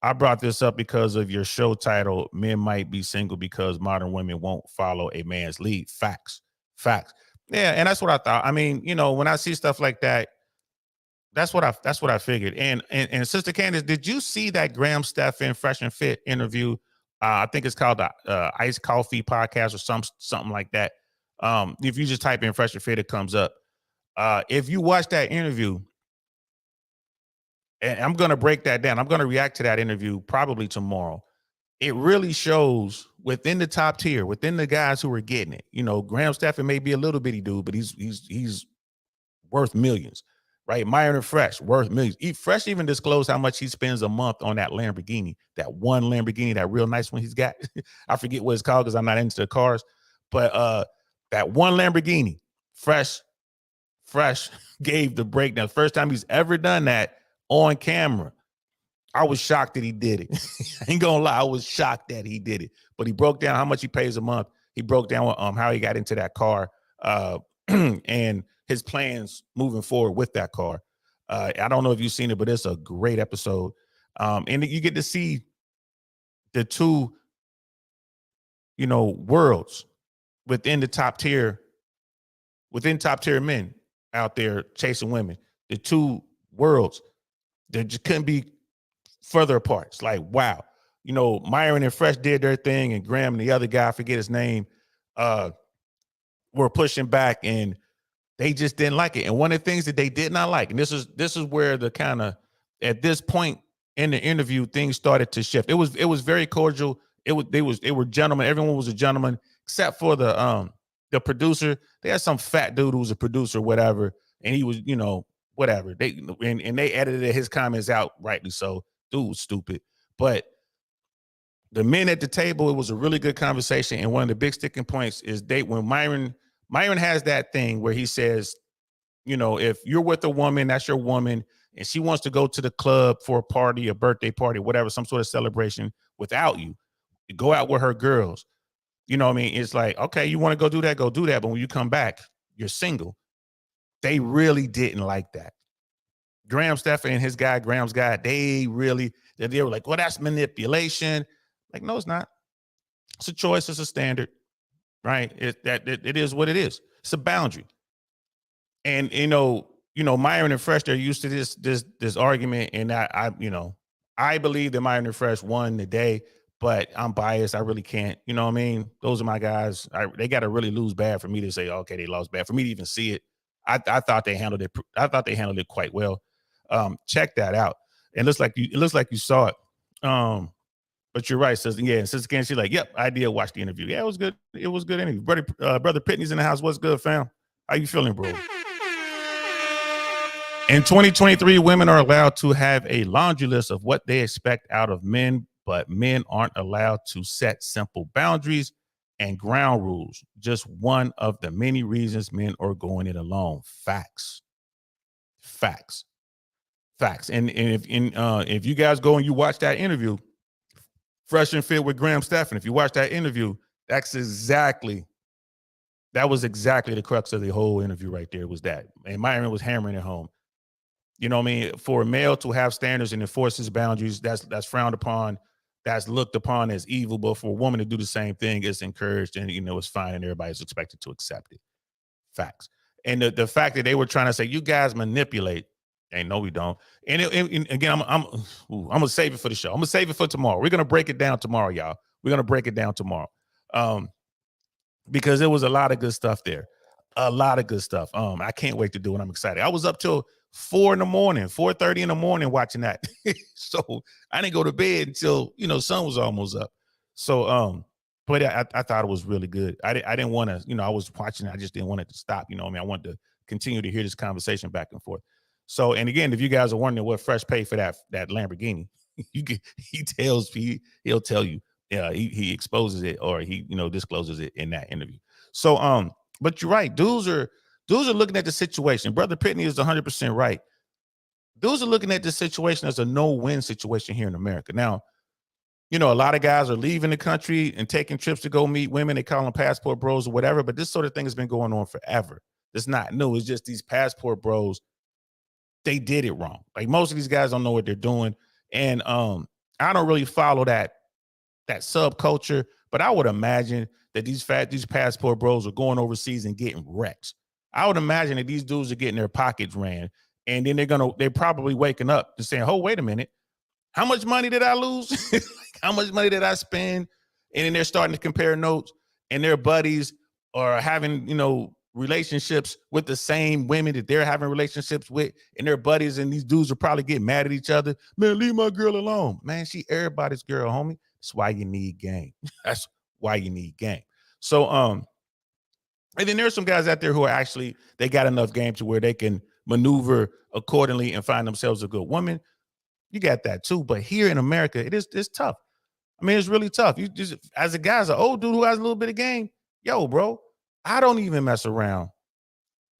I brought this up because of your show title, Men Might Be Single Because Modern Women Won't Follow a Man's Lead. Facts. Yeah, and that's what I thought. I mean, when I see stuff like that, that's what I figured. And Sister Candace, did you see that Graham Stephan Fresh and Fit interview I think it's called the Iced Coffee Podcast or something like that. If you just type in Fresh and Fit, it comes up. If you watch that interview, and I'm going to break that down, I'm going to react to that interview probably tomorrow. It really shows within the top tier, within the guys who are getting it. You know, Graham Stephan may be a little bitty dude, but he's worth millions, right? Myron and Fresh worth millions. Fresh even disclosed how much he spends a month on that Lamborghini, that one Lamborghini, that real nice one he's got. I forget what it's called because I'm not into the cars, but that one Lamborghini, Fresh gave the breakdown. First time he's ever done that on camera. I was shocked that he did it. I ain't gonna lie, I was shocked that he did it. But he broke down how much he pays a month. He broke down how he got into that car and his plans moving forward with that car. I don't know if you've seen it, but it's a great episode. And you get to see the two, worlds within top tier men out there chasing women. The two worlds, they just couldn't be further apart. It's like, wow, Myron and Fresh did their thing, and Graham and the other guy, I forget his name, were pushing back, and they just didn't like it. And one of the things that they did not like, and this is where the kind of at this point in the interview things started to shift. It was very cordial. They were gentlemen. Everyone was a gentleman except for the producer. They had some fat dude who was a producer, whatever, and he was whatever. They edited his comments out, rightly so. Dude was stupid. But the men at the table, it was a really good conversation. And one of the big sticking points is when Myron has that thing where he says, if you're with a woman, that's your woman, and she wants to go to the club for a party, a birthday party, whatever, some sort of celebration without you, go out with her girls. You know what I mean? It's like, okay, you want to go do that, go do that. But when you come back, you're single. They really didn't like that. Graham Stephan and his guy, Graham's guy, they were like, well, that's manipulation. Like, no, it's not. It's a choice. It's a standard, right? It is what it is. It's a boundary. And, Myron and Fresh, they're used to this argument. And I believe that Myron and Fresh won the day, but I'm biased. I really can't, you know what I mean? Those are my guys. They got to really lose bad for me to say, okay, they lost bad. For me to even see it, I thought they handled it. I thought they handled it quite well. Check that out. And it looks like you saw it. But you're right, Sister. Yeah, and Sister Ken, she's like, yep, I did watch the interview. Yeah, it was good. It was good interview. Brother Pitney's in the house. What's good, fam? How you feeling, bro? In 2023, women are allowed to have a laundry list of what they expect out of men, but men aren't allowed to set simple boundaries and ground rules. Just one of the many reasons men are going it alone. Facts. And if you guys go and you watch that interview, Fresh and Fit with Graham Stephan, if you watch that interview, that was exactly the crux of the whole interview right there, was that. And Myron was hammering it home. You know what I mean? For a male to have standards and enforce his boundaries, that's frowned upon, that's looked upon as evil. But for a woman to do the same thing, it's encouraged and, it's fine, and everybody's expected to accept it. Facts. And the fact that they were trying to say, you guys manipulate. Hey, no, we don't. And again, I'm gonna save it for the show. I'm gonna save it for tomorrow. We're gonna break it down tomorrow, y'all. We're gonna break it down tomorrow, because there was a lot of good stuff there, a lot of good stuff. I can't wait to do it. I'm excited. I was up till 4:30 in the morning watching that, so I didn't go to bed until sun was almost up. So, but I thought it was really good. I didn't want to, I was watching it. I just didn't want it to stop. I wanted to continue to hear this conversation back and forth. So, and again, if you guys are wondering what Fresh paid for that Lamborghini, he'll tell you, he exposes it, or he, discloses it in that interview. So, but you're right. Dudes are looking at the situation. Brother Pitney is 100% right. Dudes are looking at this situation as a no-win situation here in America. Now, a lot of guys are leaving the country and taking trips to go meet women. They call them passport bros or whatever, but this sort of thing has been going on forever. It's not new. It's just these passport bros, they did it wrong. Like, most of these guys don't know what they're doing. And I don't really follow that subculture, but I would imagine that these passport bros are going overseas and getting wrecked. I would imagine that these dudes are getting their pockets ran, and then they're probably waking up and saying, oh, wait a minute, how much money did I lose? How much money did I spend? And then they're starting to compare notes, and their buddies are having, relationships with the same women that they're having relationships with, and their buddies and these dudes will probably get mad at each other. Man, leave my girl alone. Man, she everybody's girl, homie. That's why you need game. That's why you need game. So, and then there's some guys out there who are actually, they got enough game to where they can maneuver accordingly and find themselves a good woman. You got that too. But here in America, it's tough. I mean, it's really tough. You just, as a guy, as an old dude who has a little bit of game, yo, bro, I don't even mess around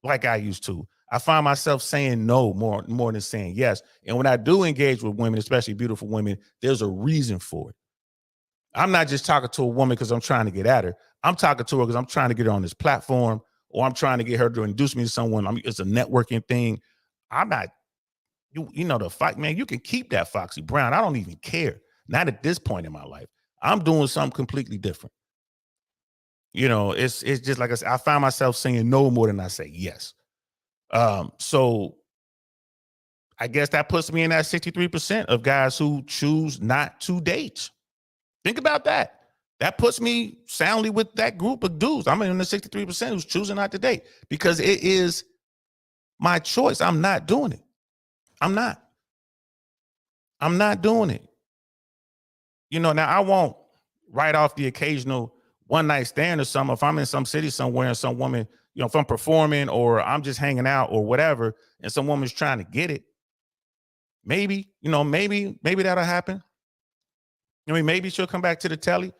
like I used to. I find myself saying no more than saying yes. And when I do engage with women, especially beautiful women, there's a reason for it. I'm not just talking to a woman because I'm trying to get at her. I'm talking to her because I'm trying to get her on this platform, or I'm trying to get her to introduce me to someone. It's a networking thing. I'm not, the fight, man, you can keep that Foxy Brown. I don't even care. Not at this point in my life. I'm doing something completely different. It's just like I said, I find myself saying no more than I say yes. So I guess that puts me in that 63% of guys who choose not to date. Think about that. That puts me soundly with that group of dudes. I'm in the 63% who's choosing not to date because it is my choice. I'm not doing it. I'm not doing it. Now I won't write off the occasional one night stand or something. If I'm in some city somewhere and some woman, if I'm performing or I'm just hanging out or whatever, and some woman's trying to get it, maybe that'll happen. Maybe she'll come back to the telly.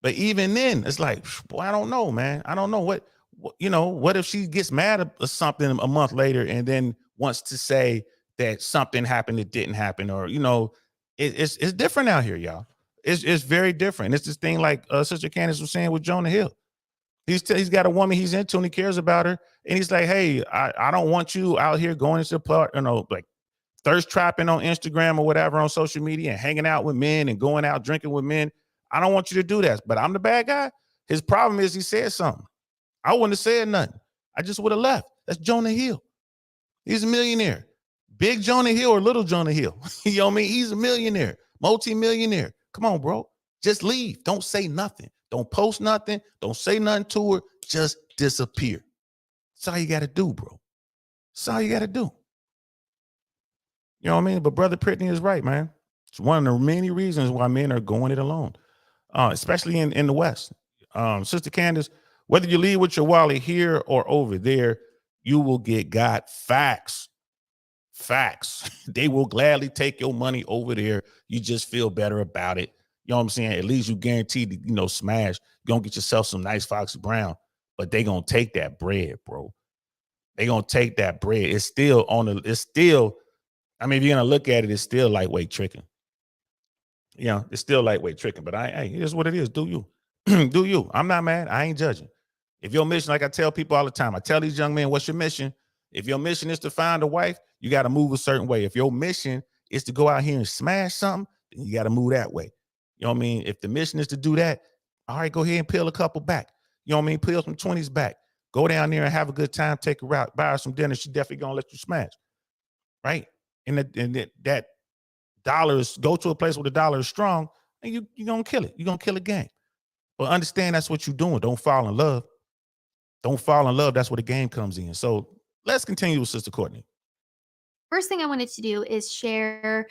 But even then, it's like, boy, I don't know, man. I don't know what if she gets mad or something a month later and then wants to say that something happened that didn't happen, or it's different out here, y'all. It's very different. It's this thing like Sister Candace was saying with Jonah Hill. He's got a woman he's into and he cares about her, and he's like, hey, I don't want you out here going into the part, like thirst trapping on Instagram or whatever on social media and hanging out with men and going out drinking with men. I don't want you to do that. But I'm the bad guy. His problem is he said something. I wouldn't have said nothing. I just would have left. That's Jonah Hill. He's a millionaire. Big Jonah Hill or little Jonah Hill. You know what I mean? He's a millionaire, multi-millionaire. Come on, bro. Just leave. Don't say nothing. Don't post nothing. Don't say nothing to her. Just disappear. That's all you got to do, bro. That's all you got to do. You know what I mean? But Brother Brittany is right, man. It's one of the many reasons why men are going it alone, especially in the West. Sister Candace, whether you leave with your wallet here or over there, you will get God facts. Facts. They will gladly take your money over there. You just feel better about it. You know what I'm saying? At least you guaranteed to, smash. You're going to get yourself some nice Foxy Brown, but they going to take that bread, bro. They going to take that bread. It's still, I mean, if you're going to look at it, it's still lightweight tricking. It's still lightweight tricking, but here's what it is. Do you. Do you. I'm not mad. I ain't judging. If your mission, like I tell people all the time, I tell these young men, what's your mission? If your mission is to find a wife, you got to move a certain way. If your mission is to go out here and smash something, then you got to move that way. You know what I mean? If the mission is to do that, all right, go ahead and peel a couple back. You know what I mean? Peel some 20s back. Go down there and have a good time, take her out, buy her some dinner. She definitely going to let you smash. Right? And that dollars, go to a place where the dollar is strong, and you're going to kill it. You're going to kill a game. But understand that's what you're doing. Don't fall in love. Don't fall in love. That's where the game comes in. So let's continue with Sister Courtney. First thing I wanted to do is share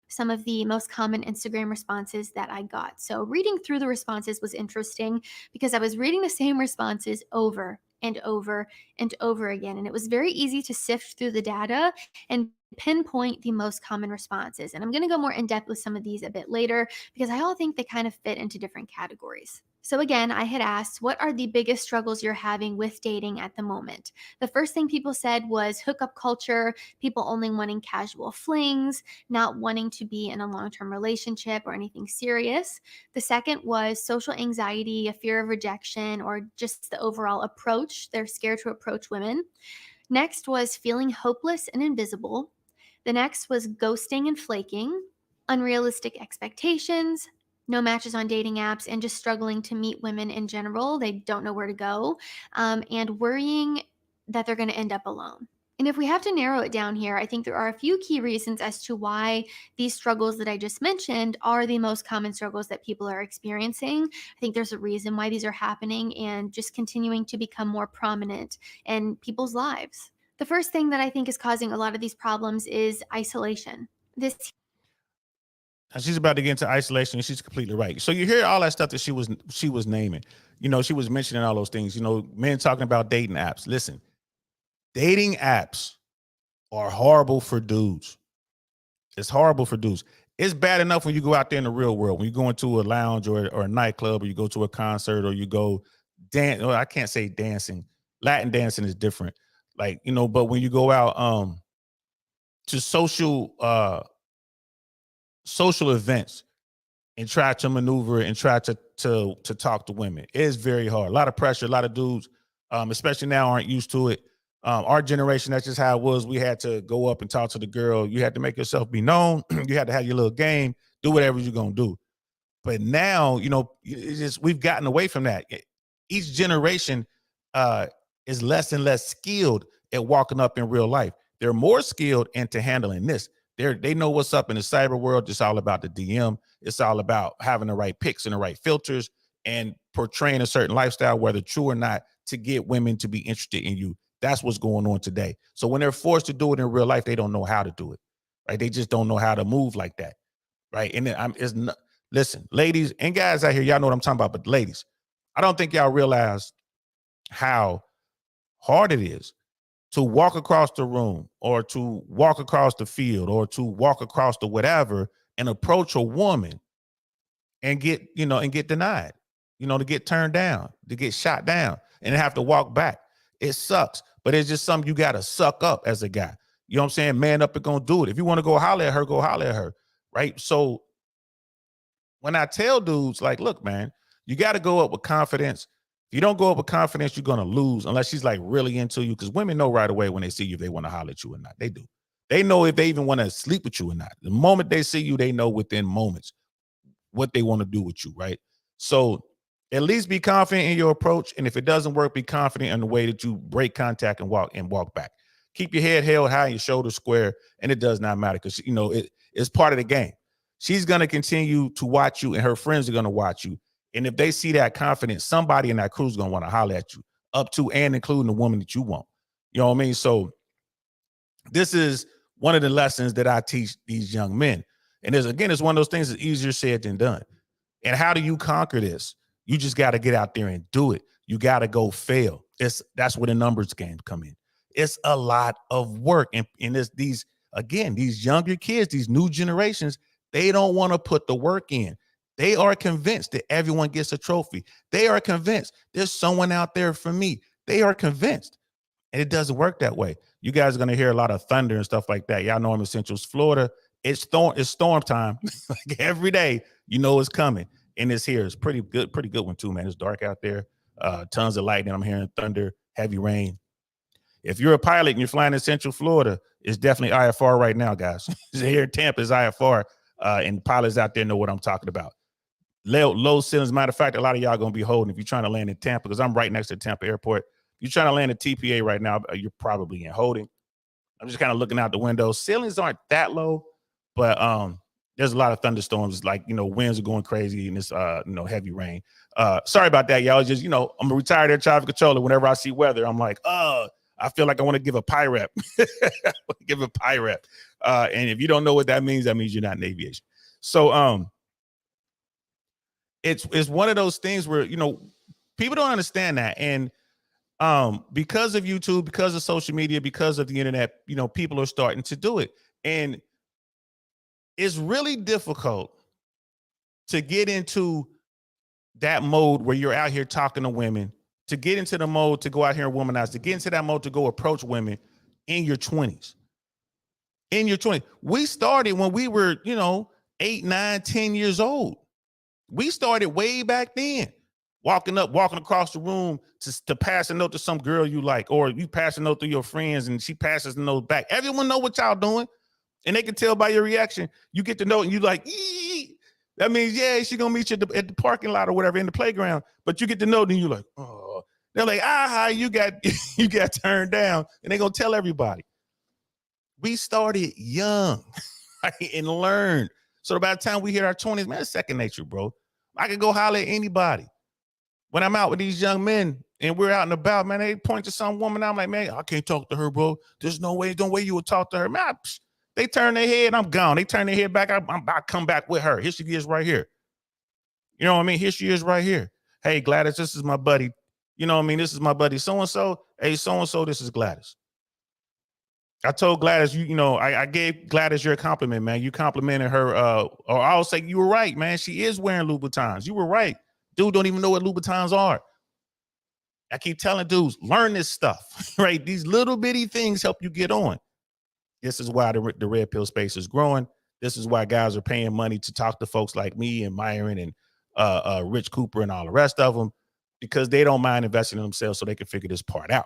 some of the most common Instagram responses that I got. So reading through the responses was interesting because I was reading the same responses over and over and over again. And it was very easy to sift through the data and pinpoint the most common responses. And I'm going to go more in depth with some of these a bit later because I all think they kind of fit into different categories. So again, I had asked, what are the biggest struggles you're having with dating at the moment? The first thing people said was hookup culture, people only wanting casual flings, not wanting to be in a long-term relationship or anything serious. The second was social anxiety, a fear of rejection, or just the overall approach. They're scared to approach women. Next was feeling hopeless and invisible. The next was ghosting and flaking, unrealistic expectations, no matches on dating apps, and just struggling to meet women in general. They don't know where to go, and worrying that they're going to end up alone. And if we have to narrow it down here, I think there are a few key reasons as to why these struggles that I just mentioned are the most common struggles that people are experiencing. I think there's a reason why these are happening and just continuing to become more prominent in people's lives. The first thing that I think is causing a lot of these problems is isolation. This And she's about to get into isolation, and she's completely right. So you hear all that stuff that she was naming. You know, she was mentioning all those things. You know, men talking about dating apps. Listen, dating apps are horrible for dudes. It's horrible for dudes. It's bad enough when you go out there in the real world, when you go into a lounge or a nightclub, or you go to a concert, or you go dance. Well, I can't say dancing. Latin dancing is different. Like, you know, but when you go out to social events and try to maneuver and try to talk to women, it is very hard. A lot of pressure. A lot of dudes, especially now, aren't used to it. Our generation, that's just how it was. We had to go up and talk to the girl. You had to make yourself be known. You had to have your little game, do whatever you're going to do. But now, you know, it's just, we've gotten away from that. Each generation is less and less skilled at walking up in real life. They're more skilled into handling this. They know what's up in the cyber world. It's all about the DM. It's all about having the right pics and the right filters and portraying a certain lifestyle, whether true or not, to get women to be interested in you. That's what's going on today. So when they're forced to do it in real life, they don't know how to do it, right? They just don't know how to move like that, right? And then listen, ladies and guys out here, y'all know what I'm talking about. But ladies, I don't think y'all realize how hard it is to walk across the room, or to walk across the field, or to walk across the whatever and approach a woman and get, you know, and get denied, you know, to get turned down, to get shot down, and have to walk back. It sucks, but it's just something you got to suck up as a guy. You know what I'm saying? Man up and gonna do it. If you want to go holler at her, go holler at her, right? So when I tell dudes, like, look, man, you got to go up with confidence. If you don't go up with confidence, you're going to lose, unless she's like really into you. Because women know right away when they see you if they want to holler at you or not. They do. They know if they even want to sleep with you or not. The moment they see you, they know within moments what they want to do with you, right? So at least be confident in your approach. And if it doesn't work, be confident in the way that you break contact and walk back. Keep your head held high, your shoulders square, and it does not matter, because, you know, it's part of the game. She's going to continue to watch you, and her friends are going to watch you. And if they see that confidence, somebody in that crew is going to want to holler at you, up to and including the woman that you want. You know what I mean? So this is one of the lessons that I teach these young men. And it's one of those things that's easier said than done. And how do you conquer this? You just got to get out there and do it. You got to go fail. That's where the numbers game come in. It's a lot of work. And these younger kids, these new generations, they don't want to put the work in. They are convinced that everyone gets a trophy. They are convinced there's someone out there for me. They are convinced. And it doesn't work that way. You guys are going to hear a lot of thunder and stuff like that. Y'all know I'm in Central Florida. It's storm time. Like every day, you know it's coming. And it's here. It's pretty good one too, man. It's dark out there. Tons of lightning. I'm hearing thunder, heavy rain. If you're a pilot and you're flying in Central Florida, it's definitely IFR right now, guys. Here in Tampa is IFR, and pilots out there know what I'm talking about. Low ceilings. Matter of fact, a lot of y'all going to be holding if you're trying to land in Tampa, because I'm right next to Tampa Airport. If you're trying to land at TPA right now, you're probably in holding. I'm just kind of looking out the window. Ceilings aren't that low, but there's a lot of thunderstorms. Like, you know, winds are going crazy, and it's heavy rain. Sorry about that, y'all. It's just, you know, I'm a retired air traffic controller. Whenever I see weather, I'm like, I feel like I want to give a pie rep. Give a pie rep. And if you don't know what that means you're not in aviation. So it's one of those things where, you know, people don't understand that. And because of YouTube, because of social media, because of the internet, you know, people are starting to do it. And it's really difficult to get into that mode where you're out here talking to women, to get into the mode to go out here and womanize, to get into that mode to go approach women in your 20s. In your 20s. We started when we were, 8, 9, 10 years old. We started way back then. Walking across the room to pass a note to some girl you like, or you pass a note to your friends and she passes the note back. Everyone know what y'all doing, and they can tell by your reaction. You get the note and you like, ee! That means, yeah, she's gonna meet you at the parking lot or whatever, in the playground. But you get the note and you're like, oh. They're like, you got you got turned down, and they're gonna tell everybody. We started young, right, and learned. So by the time we hit our 20s, man, it's second nature, bro. I can go holler at anybody. When I'm out with these young men and we're out and about, man, they point to some woman. I'm like, man, I can't talk to her, bro. There's no way you would talk to her. Man, they turn their head, I'm gone. They turn their head back, I come back with her. Here she is right here. You know what I mean? Here she is right here. Hey, Gladys, this is my buddy. You know what I mean? This is my buddy so-and-so. Hey, so-and-so, this is Gladys. I told Gladys, I gave Gladys your compliment, man. You complimented her, or I'll say you were right, man. She is wearing Louboutins. You were right. Dude don't even know what Louboutins are. I keep telling dudes, learn this stuff, right? These little bitty things help you get on. This is why the red pill space is growing. This is why guys are paying money to talk to folks like me and Myron and Rich Cooper and all the rest of them, because they don't mind investing in themselves so they can figure this part out.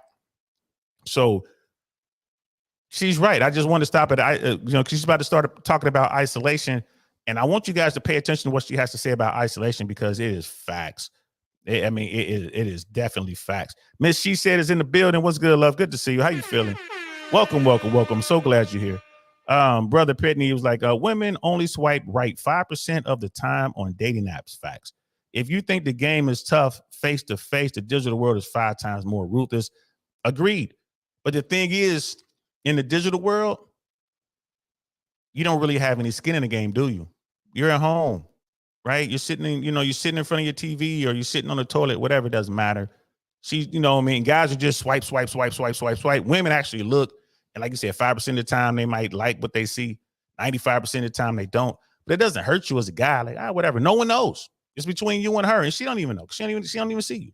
So she's right. I just want to stop it. She's about to start talking about isolation, and I want you guys to pay attention to what she has to say about isolation, because it is facts. It is definitely facts. Miss She Said is in the building. What's good, love? Good to see you. How you feeling? Welcome. I'm so glad you're here. Brother Pitney was like, women only swipe right 5% of the time on dating apps. Facts. If you think the game is tough face to face, the digital world is 5 times more ruthless. Agreed. But the thing is, in the digital world, you don't really have any skin in the game, do you? You're at home, right? You're sitting in front of your TV, or you're sitting on the toilet, whatever, it doesn't matter. Guys are just swipe. Women actually look, and like you said, 5% of the time they might like what they see. 95% of the time they don't. But it doesn't hurt you as a guy. Like, whatever. No one knows. It's between you and her, and she don't even know. She don't even see you.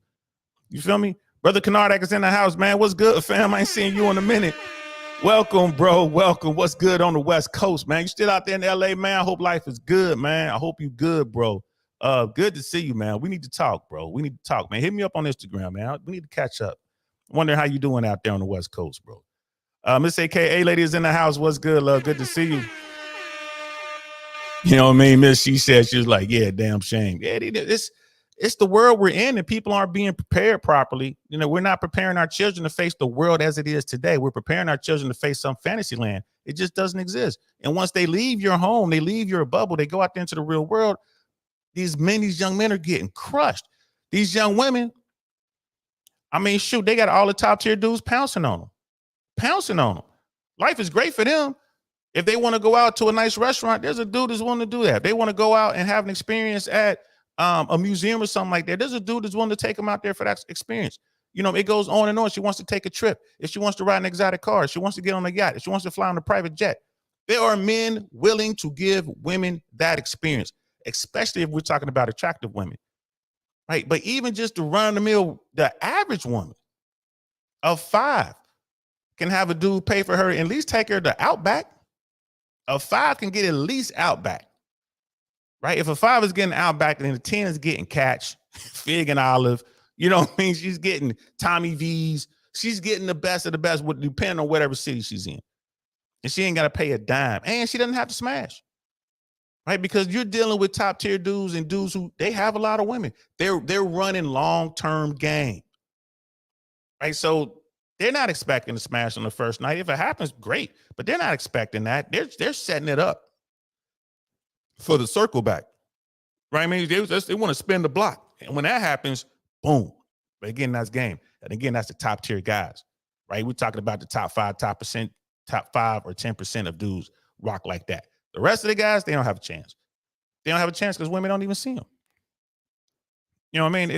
You feel me? Brother Kennardak is in the house, man. What's good, fam? I ain't seen you in a minute. Welcome, bro. Welcome. What's good on the West Coast, man? You still out there in LA, man? I hope life is good, man. I hope you good, bro. Good to see you, man. We need to talk, bro. We need to talk, man. Hit me up on Instagram, man. We need to catch up. Wondering how you doing out there on the West Coast, bro. Miss AKA lady is in the house. What's good, love? Good to see you. You know what I mean? Miss She Said, she was like, yeah, damn shame. Yeah, it's the world we're in, and people aren't being prepared properly. We're not preparing our children to face the world as it is today. We're preparing our children to face some fantasy land. It just doesn't exist. And once they leave your home, they leave your bubble, they go out there into the real world, these young men are getting crushed. These young women, they got all the top tier dudes pouncing on them. Life is great for them. If they want to go out to a nice restaurant, there's a dude that's willing to do that. If they want to go out and have an experience at a museum or something like that, there's a dude that's willing to take them out there for that experience. It goes on and on. She wants to take a trip. If she wants to ride an exotic car, if she wants to get on a yacht, if she wants to fly on a private jet, there are men willing to give women that experience, especially if we're talking about attractive women, right? But even just the run-of-the-mill, the average woman of 5 can have a dude pay for her and at least take her to Outback. A 5 can get at least Outback, right? If a 5 is getting Outback, then a 10 is getting Catch, Fig and Olive. You know what I mean? She's getting Tommy V's. She's getting the best of the best, depending on whatever city she's in. And she ain't got to pay a dime. And she doesn't have to smash, right? Because you're dealing with top tier dudes and dudes who, they have a lot of women. They're running long-term game, right? So they're not expecting to smash on the first night. If it happens, great. But they're not expecting that. They're setting it up for the circle back, right? They want to spin the block. And when that happens, boom. But again, that's game. And again, that's the top tier guys, right? We're talking about the top 5 or 10% of dudes rock like that. The rest of the guys, they don't have a chance. They don't have a chance because women don't even see them. You know what I mean?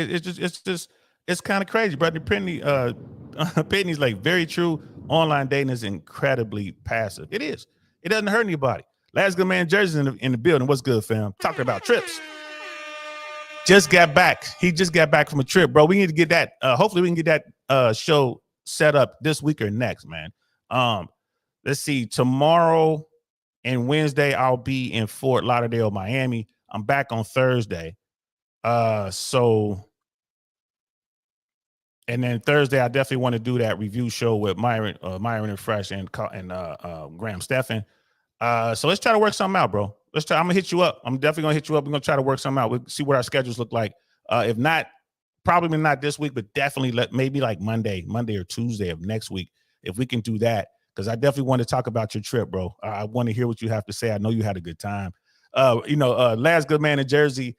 It's kind of crazy. Brother Pitney's like, very true. Online dating is incredibly passive. It is. It doesn't hurt anybody. Last good man Jersey's in the building. What's good, fam? Talking about trips. Just got back. He just got back from a trip, bro. We need to get that. Hopefully we can get that show set up this week or next, man. Let's see. Tomorrow and Wednesday, I'll be in Fort Lauderdale, Miami. I'm back on Thursday. And then Thursday, I definitely want to do that review show with Myron and Fresh and Graham Stephan. So let's try to work something out, bro. I'm gonna hit you up. I'm definitely gonna hit you up. We're gonna try to work something out. We'll see what our schedules look like. If not, probably not this week, but definitely maybe like Monday or Tuesday of next week, if we can do that. because I definitely want to talk about your trip, bro. I want to hear what you have to say. I know you had a good time. Last good man in Jersey,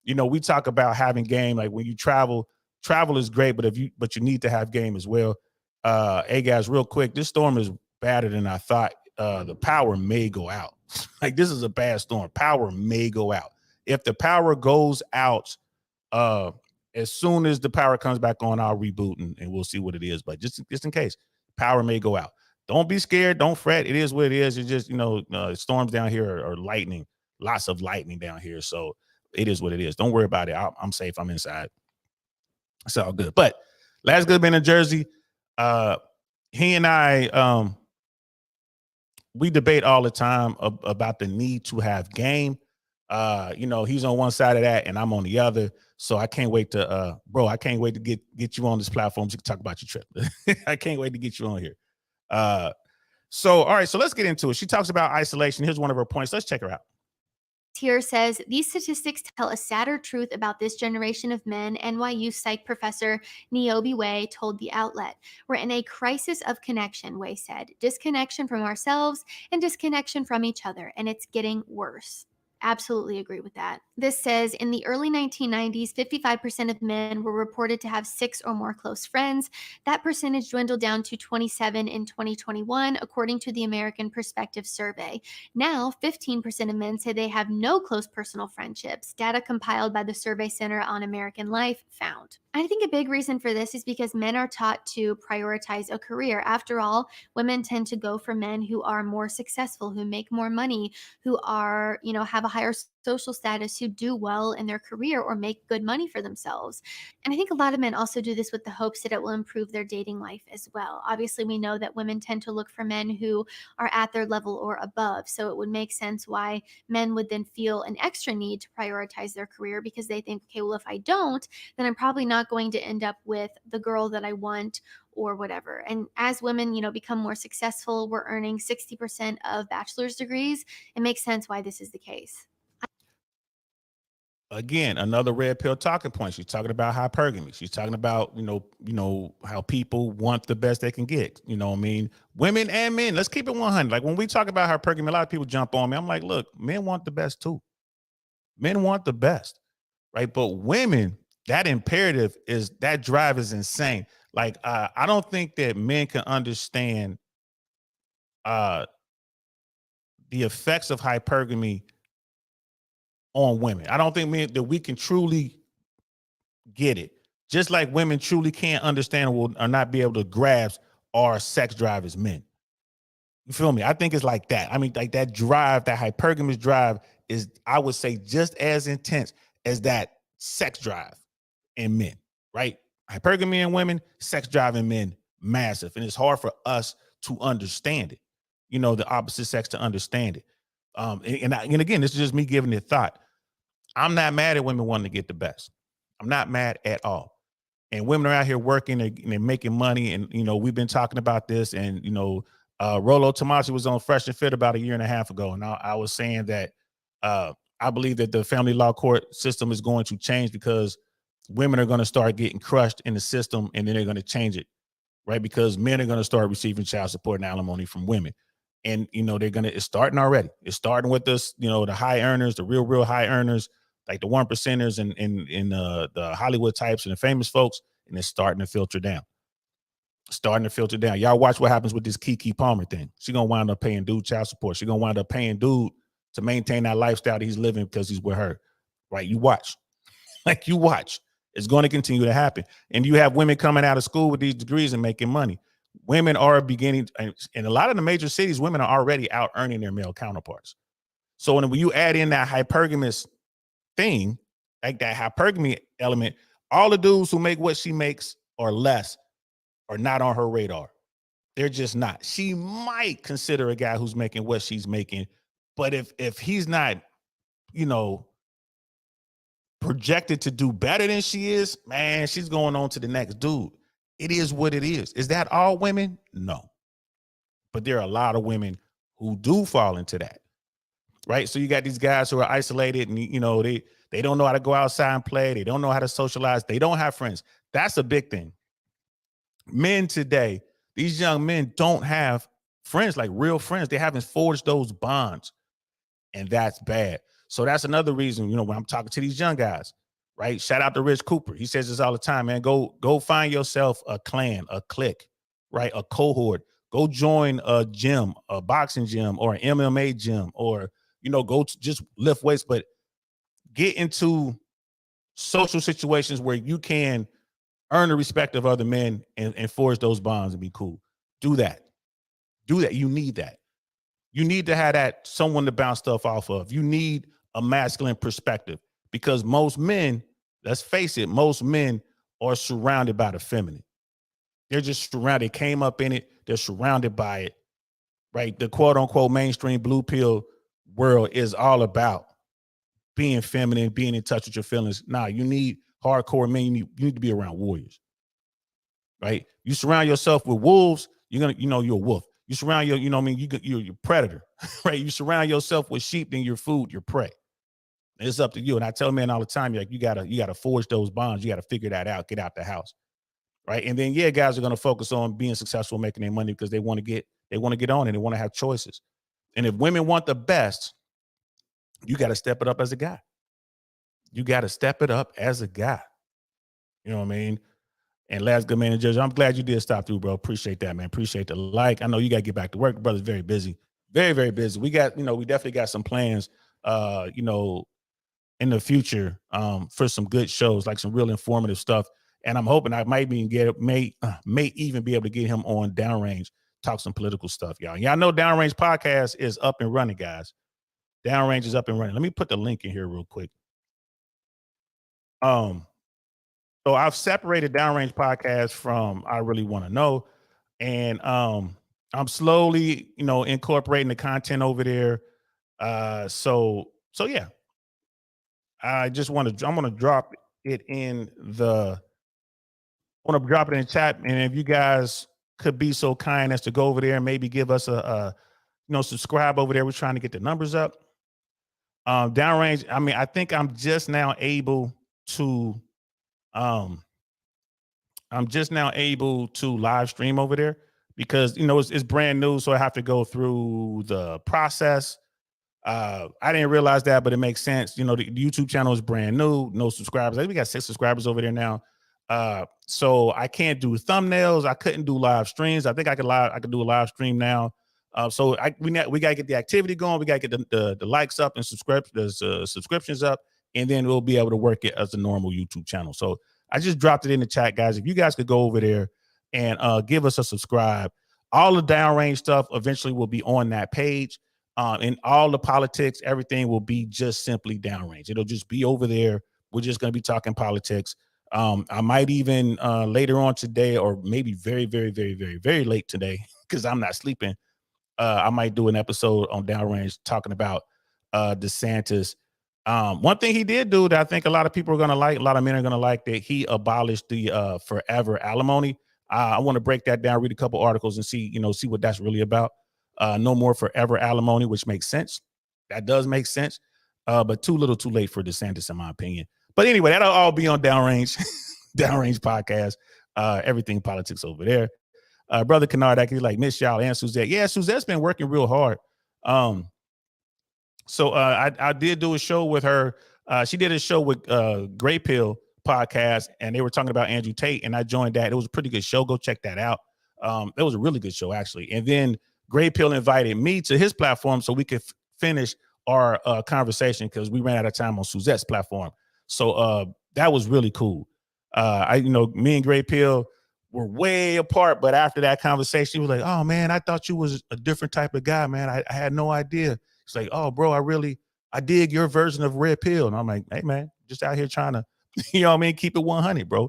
we talk about having game. Like when you travel is great, but you need to have game as well. Hey guys, real quick, this storm is badder than I thought. The power may go out. Like this is a bad storm. Power may go out. If the power goes out, as soon as the power comes back on, I'll reboot and we'll see what it is. But just in case, power may go out. Don't be scared. Don't fret. It is what it is. It's just, storms down here are lightning, lots of lightning down here. So it is what it is. Don't worry about it. I'm safe. I'm inside. It's all good. But last good man in Jersey, he and I, we debate all the time about the need to have game. He's on one side of that and I'm on the other. So I can't wait to, I can't wait to get you on this platform so you can talk about your trip. I can't wait to get you on here. All right, so let's get into it. She talks about isolation. Here's one of her points. Let's check her out. Here says, these statistics tell a sadder truth about this generation of men, NYU psych professor Niobe Way told the outlet. We're in a crisis of connection, Way said. Disconnection from ourselves and disconnection from each other, and it's getting worse. Absolutely agree with that. This says in the early 1990s, 55% of men were reported to have 6 or more close friends. That percentage dwindled down to 27 in 2021, according to the American Perspective Survey. Now, 15% of men say they have no close personal friendships, data compiled by the Survey Center on American Life found. I think a big reason for this is because men are taught to prioritize a career. After all, women tend to go for men who are more successful, who make more money, who are, have a higher social status, who do well in their career or make good money for themselves. And I think a lot of men also do this with the hopes that it will improve their dating life as well. Obviously, we know that women tend to look for men who are at their level or above. So it would make sense why men would then feel an extra need to prioritize their career, because they think, okay, well, if I don't, then I'm probably not going to end up with the girl that I want or whatever. And as women, become more successful, we're earning 60% of bachelor's degrees. It makes sense why this is the case. Again, another red pill talking point. She's talking about hypergamy. She's talking about, how people want the best they can get. Women and men. Let's keep it 100. Like when we talk about hypergamy, a lot of people jump on me. I'm like, look, men want the best too. Men want the best, right? But women, that imperative that drive is insane. Like, I don't think that men can understand the effects of hypergamy on women. I don't think that we can truly get it. Just like women truly can't understand or not be able to grasp our sex drive as men. You feel me? I think it's like that. I mean, like that drive, that hypergamous drive is, I would say, just as intense as that sex drive in men, right? Hypergamy in women, sex drive in men, massive. And it's hard for us to understand it, the opposite sex to understand it. And again, this is just me giving it thought. I'm not mad at women wanting to get the best. I'm not mad at all. And women are out here working and they're making money. And, we've been talking about this. And, Rolo Tomasi was on Fresh and Fit about a year and a half ago. And I was saying that I believe that the family law court system is going to change because women are going to start getting crushed in the system, and then they're going to change it, right? Because men are going to start receiving child support and alimony from women. And, it's starting already. It's starting with this, the high earners, the real high earners, like the 1%ers and the Hollywood types and the famous folks. And it's starting to filter down. Y'all watch what happens with this Keke Palmer thing. She's going to wind up paying dude child support. She's going to wind up paying dude to maintain that lifestyle that he's living because he's with her, right? You watch. Like you watch. It's going to continue to happen. And you have women coming out of school with these degrees and making money. Women are beginning, in a lot of the major cities, women are already out earning their male counterparts. So when you add in that hypergamous thing, like that hypergamy element, all the dudes who make what she makes or less are not on her radar. They're just not. She might consider a guy who's making what she's making, but if he's not, projected to do better than she is, man, she's going on to the next dude. It is what it is. Is that all women? No. But there are a lot of women who do fall into that, right? So you got these guys who are isolated and, they don't know how to go outside and play. They don't know how to socialize. They don't have friends. That's a big thing. Men today, these young men don't have friends, like real friends. They haven't forged those bonds, and that's bad. So that's another reason, when I'm talking to these young guys, right? Shout out to Rich Cooper. He says this all the time, man. Go find yourself a clan, a clique, right? A cohort. Go join a gym, a boxing gym, or an MMA gym, or go to just lift weights, but get into social situations where you can earn the respect of other men and forge those bonds and be cool. Do that. Do that. You need that. You need to have that someone to bounce stuff off of. You need a masculine perspective, because most men, let's face it, most men are surrounded by the feminine. They're just surrounded. They came up in it. They're surrounded by it, right? The quote unquote mainstream blue pill world is all about being feminine, being in touch with your feelings. Nah, you need hardcore men. You need to be around warriors, right? You surround yourself with wolves, you're a wolf. You surround you're a predator, right? You surround yourself with sheep, then you're food, you're prey. It's up to you. And I tell men all the time, you gotta forge those bonds. You gotta figure that out. Get out the house, right? And then guys are gonna focus on being successful, making their money, because they want to get on and they want to have choices. And if women want the best, you got to step it up as a guy. You got to step it up as a guy. You know what I mean? And last good man and judge, I'm glad you did stop through, bro. Appreciate that, man. Appreciate the like. I know you got to get back to work. The brother's very busy. Very, very busy. We got, we definitely got some plans, in the future, for some good shows, like some real informative stuff. And I'm hoping I might may even be able to get him on Downrange, talk some political stuff, y'all. Y'all know Downrange podcast is up and running, guys. Downrange is up and running. Let me put the link in here real quick. So I've separated Downrange podcast from I Really Want to Know. And I'm slowly, incorporating the content over there. So yeah. I'm gonna drop it in the chat. And if you guys could be so kind as to go over there and maybe give us a subscribe over there. We're trying to get the numbers up. Downrange, I think I'm just now able to live stream over there, because it's brand new, so I have to go through the process. I didn't realize that, but it makes sense. The YouTube channel is brand new, no subscribers. I think we got 6 subscribers over there now. So I can't do thumbnails. I couldn't do live streams. I think I could do a live stream now. So we got to get the activity going. We got to get the likes up and subscriptions up, and then we'll be able to work it as a normal YouTube channel. So I just dropped it in the chat, guys. If you guys could go over there and give us a subscribe, all the Downrange stuff eventually will be on that page. And all the politics, everything will be just simply Downrange. It'll just be over there. We're just going to be talking politics. I might even later on today, or maybe very, very, very, very, very late today, because I'm not sleeping. I might do an episode on Downrange talking about DeSantis. One thing he did do that I think a lot of people are going to like, a lot of men are going to like, that he abolished the forever alimony. I want to break that down, read a couple articles, and see what that's really about. No more forever alimony, which makes sense. That does make sense. But too little too late for DeSantis, in my opinion. But anyway, that'll all be on Downrange, Downrange podcast. Everything politics over there. Brother Kennard, he's like, miss y'all and Suzette. Yeah, Suzette's been working real hard. So I did do a show with her. She did a show with Gray Pill podcast, and they were talking about Andrew Tate, and I joined that. It was a pretty good show. Go check that out. It was a really good show, actually. And then Gray Pill invited me to his platform so we could finish our conversation, because we ran out of time on Suzette's platform. So that was really cool. Me and Gray Pill were way apart, but after that conversation, he was like, "Oh man, I thought you was a different type of guy, man. I had no idea." It's like, "Oh, bro, I dig your version of Red Pill." And I'm like, "Hey man, just out here trying to, keep it 100, bro.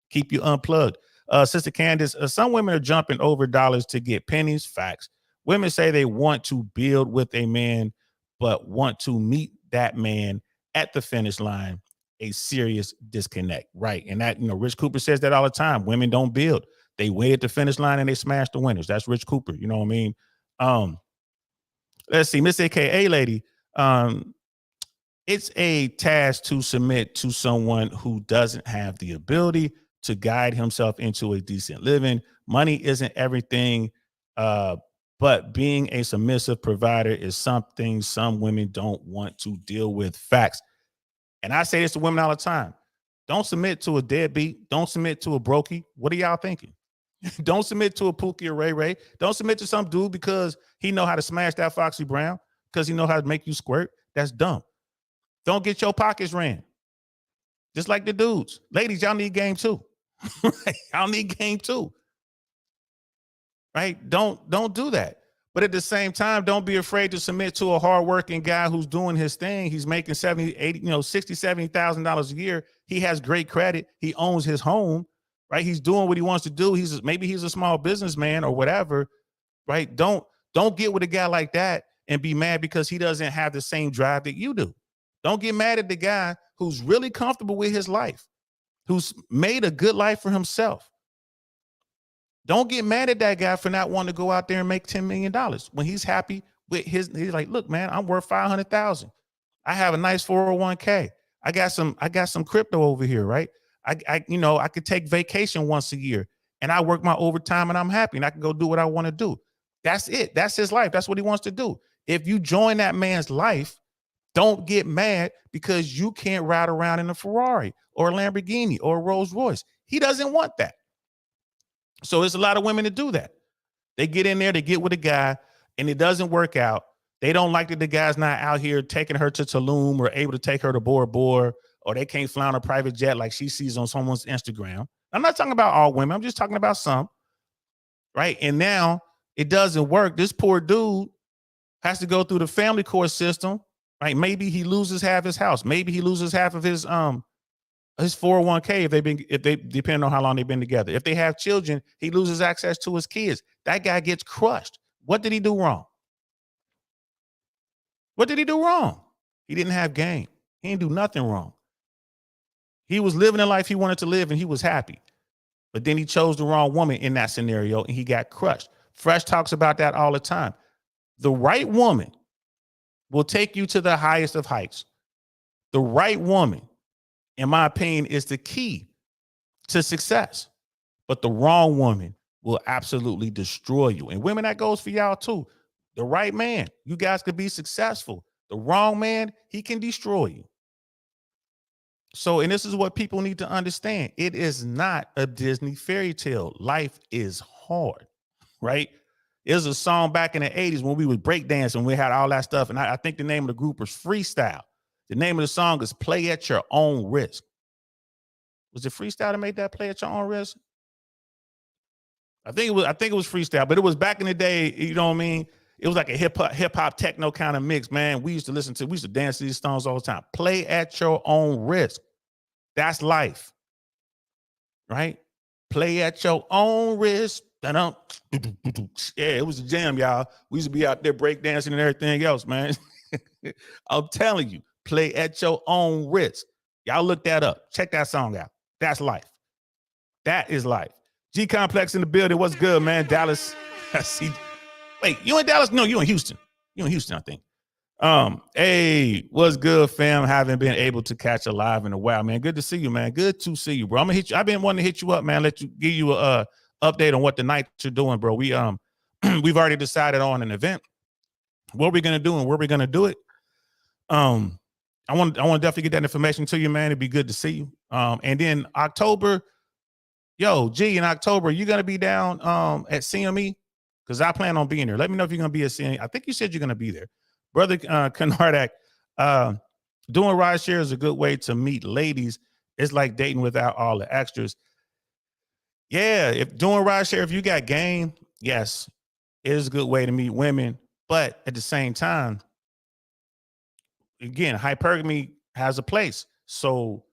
Keep you unplugged." Sister Candace, some women are jumping over dollars to get pennies. Facts. Women say they want to build with a man, but want to meet that man at the finish line. A serious disconnect, right? And that, Rich Cooper says that all the time. Women don't build; they wait at the finish line and they smash the winners. That's Rich Cooper. You know what I mean? Let's see, Miss AKA lady. It's a task to submit to someone who doesn't have the ability to guide himself into a decent living. Money isn't everything. But being a submissive provider is something some women don't want to deal with. Facts. And I say this to women all the time. Don't submit to a deadbeat. Don't submit to a brokey. What are y'all thinking? Don't submit to a Pookie or Ray Ray. Don't submit to some dude because he know how to smash that Foxy Brown, because he know how to make you squirt. That's dumb. Don't get your pockets ran. Just like the dudes. Ladies, y'all need game too. Y'all need game too. Right? Don't do that. But at the same time, don't be afraid to submit to a hardworking guy who's doing his thing. He's making 70, 80, $60,000, $70,000 a year. He has great credit. He owns his home, right? He's doing what he wants to do. Maybe he's a small businessman or whatever, right? Don't get with a guy like that and be mad because he doesn't have the same drive that you do. Don't get mad at the guy who's really comfortable with his life, who's made a good life for himself. Don't get mad at that guy for not wanting to go out there and make $10 million when he's happy with he's like, look, man, I'm worth 500,000. I have a nice 401k. I got some crypto over here, right? I could take vacation once a year and I work my overtime and I'm happy and I can go do what I want to do. That's it. That's his life. That's what he wants to do. If you join that man's life, don't get mad because you can't ride around in a Ferrari or a Lamborghini or a Rolls Royce. He doesn't want that. So it's a lot of women that do that. They get in there, they get with a guy, and it doesn't work out. They don't like that the guy's not out here taking her to Tulum or able to take her to Bora Bora, or they can't fly on a private jet like she sees on someone's Instagram. I'm not talking about all women. I'm just talking about some, right? And now it doesn't work. This poor dude has to go through the family court system, right? Maybe he loses half his house. Maybe he loses half of his 401k if they depend on how long they've been together. If they have children, he loses access to his kids. That guy gets crushed. What did he do wrong? What did he do wrong? He didn't have game. He didn't do nothing wrong. He was living the life he wanted to live and he was happy. But then he chose the wrong woman in that scenario and he got crushed. Fresh talks about that all the time. The right woman will take you to the highest of heights. The right woman, in my opinion, is the key to success. But the wrong woman will absolutely destroy you. And women, that goes for y'all too. The right man, you guys could be successful. The wrong man, he can destroy you. So, and this is what people need to understand. It is not a Disney fairy tale. Life is hard, right? There's a song back in the 80s when we would break dance and we had all that stuff. And I think the name of the group was Freestyle. The name of the song is Play at Your Own Risk. Was it Freestyle that made that Play at Your Own Risk? I think it was Freestyle, but it was back in the day, you know what I mean? It was like a hip hop techno kind of mix, man. We used to dance to these songs all the time. Play at your own risk. That's life. Right? Play at your own risk. Yeah, it was a jam, y'all. We used to be out there breakdancing and everything else, man. I'm telling you. Play at your own risk. Y'all look that up. Check that song out. That's life. That is life. G Complex in the building. What's good, man? Dallas. I see. Wait, you in Dallas? No, you in Houston. You in Houston, I think. Hey, what's good, fam? Haven't been able to catch a live in a while, man. Good to see you, man. Good to see you, bro. I'm gonna hit you. I've been wanting to hit you up, man. Give you a update on what the nights are doing, bro. We've already decided on an event. What we're gonna do and where we're gonna do it. I want to definitely get that information to you, man. It'd be good to see you. And then October, in October, you gonna be down at CME? Because I plan on being there. Let me know if you're gonna be at CME. I think you said you're gonna be there, brother. Kanardak, doing ride share is a good way to meet ladies. It's like dating without all the extras. Yeah, if doing ride share, if you got game, yes, it is a good way to meet women. But at the same time, again, hypergamy has a place. So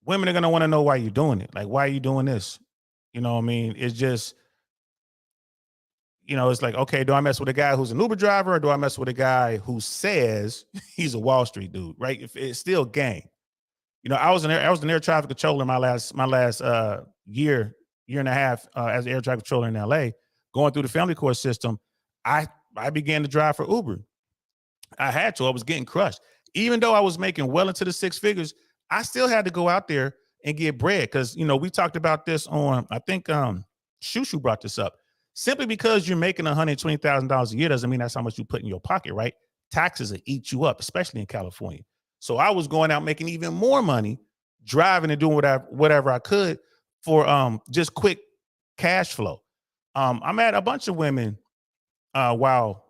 women are going to want to know why you're doing it. Like, why are you doing this? You know what I mean? It's just, it's like, okay, do I mess with a guy who's an Uber driver or do I mess with a guy who says he's a Wall Street dude, right? If it's still game. I was an air traffic controller my last year and a half as an air traffic controller in LA, going through the family court system. I began to drive for Uber. I had to. I was getting crushed. Even though I was making well into the six figures, I still had to go out there and get bread because, we talked about this on, I think Shushu brought this up. Simply because you're making $120,000 a year doesn't mean that's how much you put in your pocket, right? Taxes will eat you up, especially in California. So I was going out making even more money, driving and doing whatever I could for just quick cash flow. I met a bunch of women while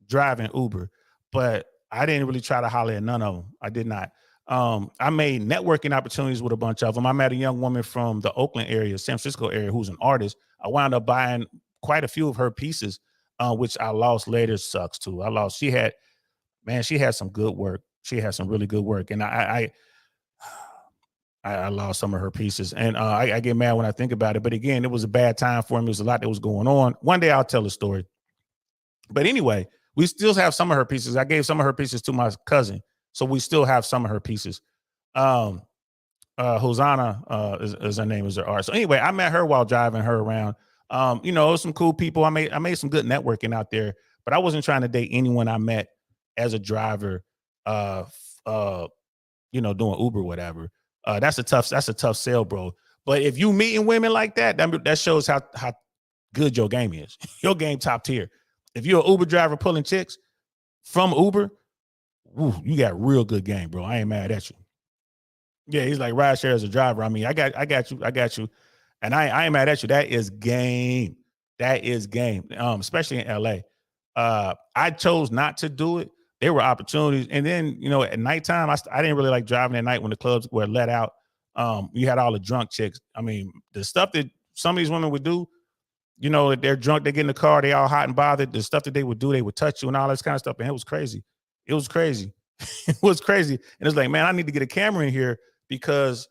driving Uber, but I didn't really try to holler at none of them. I did not. I made networking opportunities with a bunch of them. I met a young woman from the Oakland area, San Francisco area, who's an artist. I wound up buying quite a few of her pieces, which I lost later. Sucks too. I lost. She had some good work. She had some really good work, and I lost some of her pieces, and I get mad when I think about it. But again, it was a bad time for me. There was a lot that was going on. One day I'll tell the story. But anyway, we still have some of her pieces. I gave some of her pieces to my cousin, so we still have some of her pieces. Hosanna is her name, is her art. So anyway, I met her while driving her around. It was some cool people. I made some good networking out there, but I wasn't trying to date anyone I met as a driver. Doing Uber, whatever. That's a tough sell, bro. But if you meeting women like that shows how good your game is. Your game top tier. If you're an Uber driver pulling chicks from Uber, you got real good game, bro. I ain't mad at you. Yeah, he's like rideshare as a driver. I mean, I got you. And I ain't mad at you. That is game. That is game. Especially in LA. I chose not to do it. There were opportunities. And then, at nighttime, I didn't really like driving at night when the clubs were let out. You had all the drunk chicks. I mean, the stuff that some of these women would do, they're drunk, they get in the car, they all hot and bothered. The stuff that they would do, they would touch you and all this kind of stuff. And it was crazy. It was crazy. It was crazy. And it's like, man, I need to get a camera in here because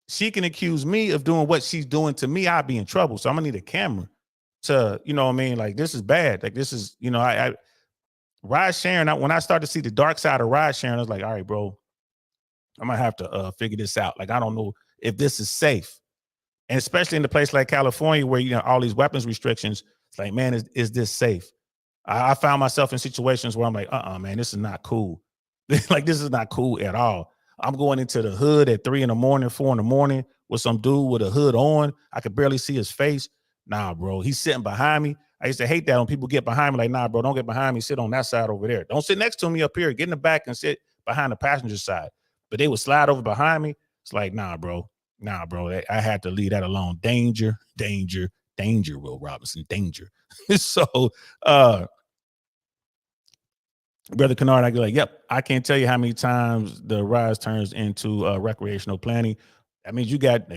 she can accuse me of doing what she's doing to me. I'd be in trouble. So I'm gonna need a camera to, like this is bad. Like this is, I ride sharing. When I started to see the dark side of ride sharing, I was like, all right, bro, I'm gonna have to figure this out. Like, I don't know if this is safe. And especially in a place like California where, all these weapons restrictions, it's like, man, is this safe? I found myself in situations where I'm like, man, this is not cool. Like, this is not cool at all. I'm going into the hood at 3 a.m, 4 a.m with some dude with a hood on. I could barely see his face. Nah, bro, he's sitting behind me. I used to hate that when people get behind me, like, nah, bro, don't get behind me. Sit on that side over there. Don't sit next to me up here. Get in the back and sit behind the passenger side. But they would slide over behind me. It's like, nah, bro. I had to leave that alone. Danger, Will Robinson, danger. So, Brother Kennard, I go like, yep, I can't tell you how many times the rise turns into recreational planning. That means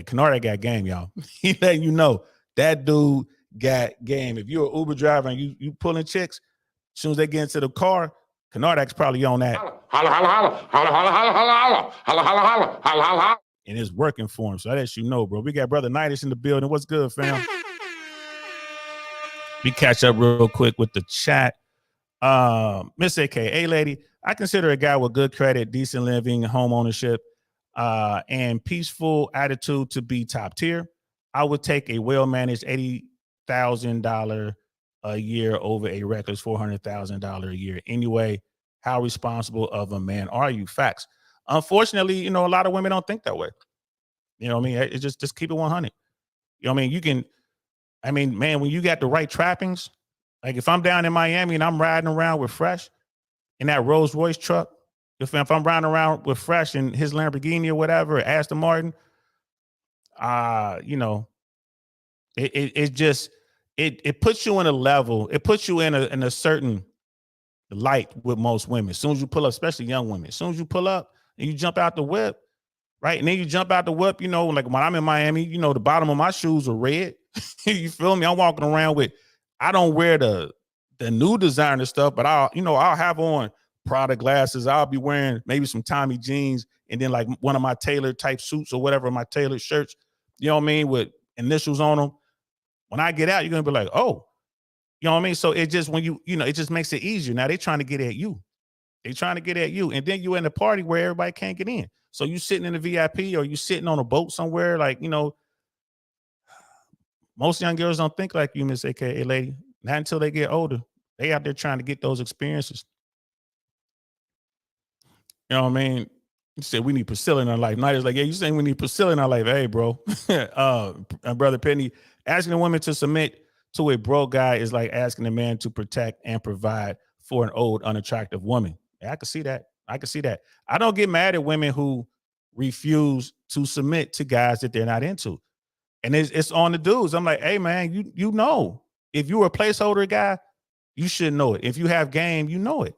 Kennard got game, y'all. He letting you know that dude got game. If you're an Uber driver and you pulling chicks, as soon as they get into the car, Kennard's probably on that. Holla, holla, holla, holla, holla, holla, holla, holla, holla, holla, holla, holla, holla. And it's working for him. So that lets you know, bro. We got Brother Nidus in the building. What's good, fam? We catch up real quick with the chat. Miss AKA lady, I consider a guy with good credit, decent living, home ownership, and peaceful attitude to be top tier. I would take a well-managed $80,000 a year over a reckless $400,000 a year. Anyway, how responsible of a man are you? Facts. Unfortunately, a lot of women don't think that way. You know what I mean? It's just keep it 100. You know what I mean? Man, when you got the right trappings, like if I'm down in Miami and I'm riding around with Fresh in that Rolls Royce truck, if I'm riding around with Fresh in his Lamborghini or whatever, or Aston Martin, it puts you in a level, it puts you in a certain light with most women. As soon as you pull up, especially young women, as soon as you pull up and you jump out the whip, right? And then you jump out the whip, like when I'm in Miami, the bottom of my shoes are red. You feel me? I'm walking around with, I don't wear the new designer stuff, but I'll have on Prada glasses. I'll be wearing maybe some Tommy jeans and then like one of my tailored type suits or whatever, my tailored shirts, you know what I mean, with initials on them. When I get out, you're going to be like, oh, you know what I mean? So it just, when it just makes it easier. Now they're trying to get at you. They're trying to get at you. And then you're in a party where everybody can't get in. So you sitting in the VIP or you sitting on a boat somewhere, like, most young girls don't think like you, Miss AKA lady. Not until they get older. They out there trying to get those experiences. You know what I mean? You said we need Priscilla in our life. Night is like, yeah, you saying we need Priscilla in our life. Hey, bro. Brother Penny, asking a woman to submit to a broke guy is like asking a man to protect and provide for an old, unattractive woman. Yeah, I can see that. I can see that. I don't get mad at women who refuse to submit to guys that they're not into. And it's on the dudes. I'm like, hey man, you know, if you were a placeholder guy, you should know it. If you have game, you know it.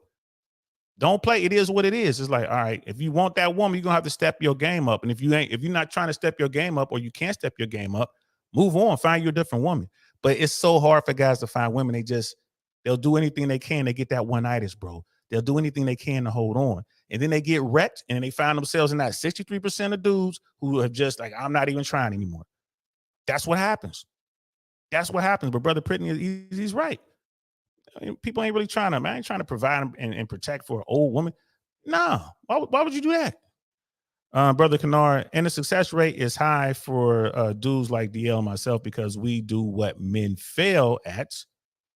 Don't play. It is what it is. It's like, all right, if you want that woman, you're gonna have to step your game up. And if you're not trying to step your game up, or you can't step your game up, move on, find you a different woman. But it's so hard for guys to find women. They'll do anything they can. They get that one-itis, bro. They'll do anything they can to hold on. And then they get wrecked and they find themselves in that 63% of dudes who have just like, I'm not even trying anymore. That's what happens. That's what happens. But Brother Brittany, he's right. I mean, people ain't really trying to, man, ain't trying to provide and protect for an old woman. No. Why would you do that? Brother Kennard, and the success rate is high for dudes like DL and myself because we do what men fail at,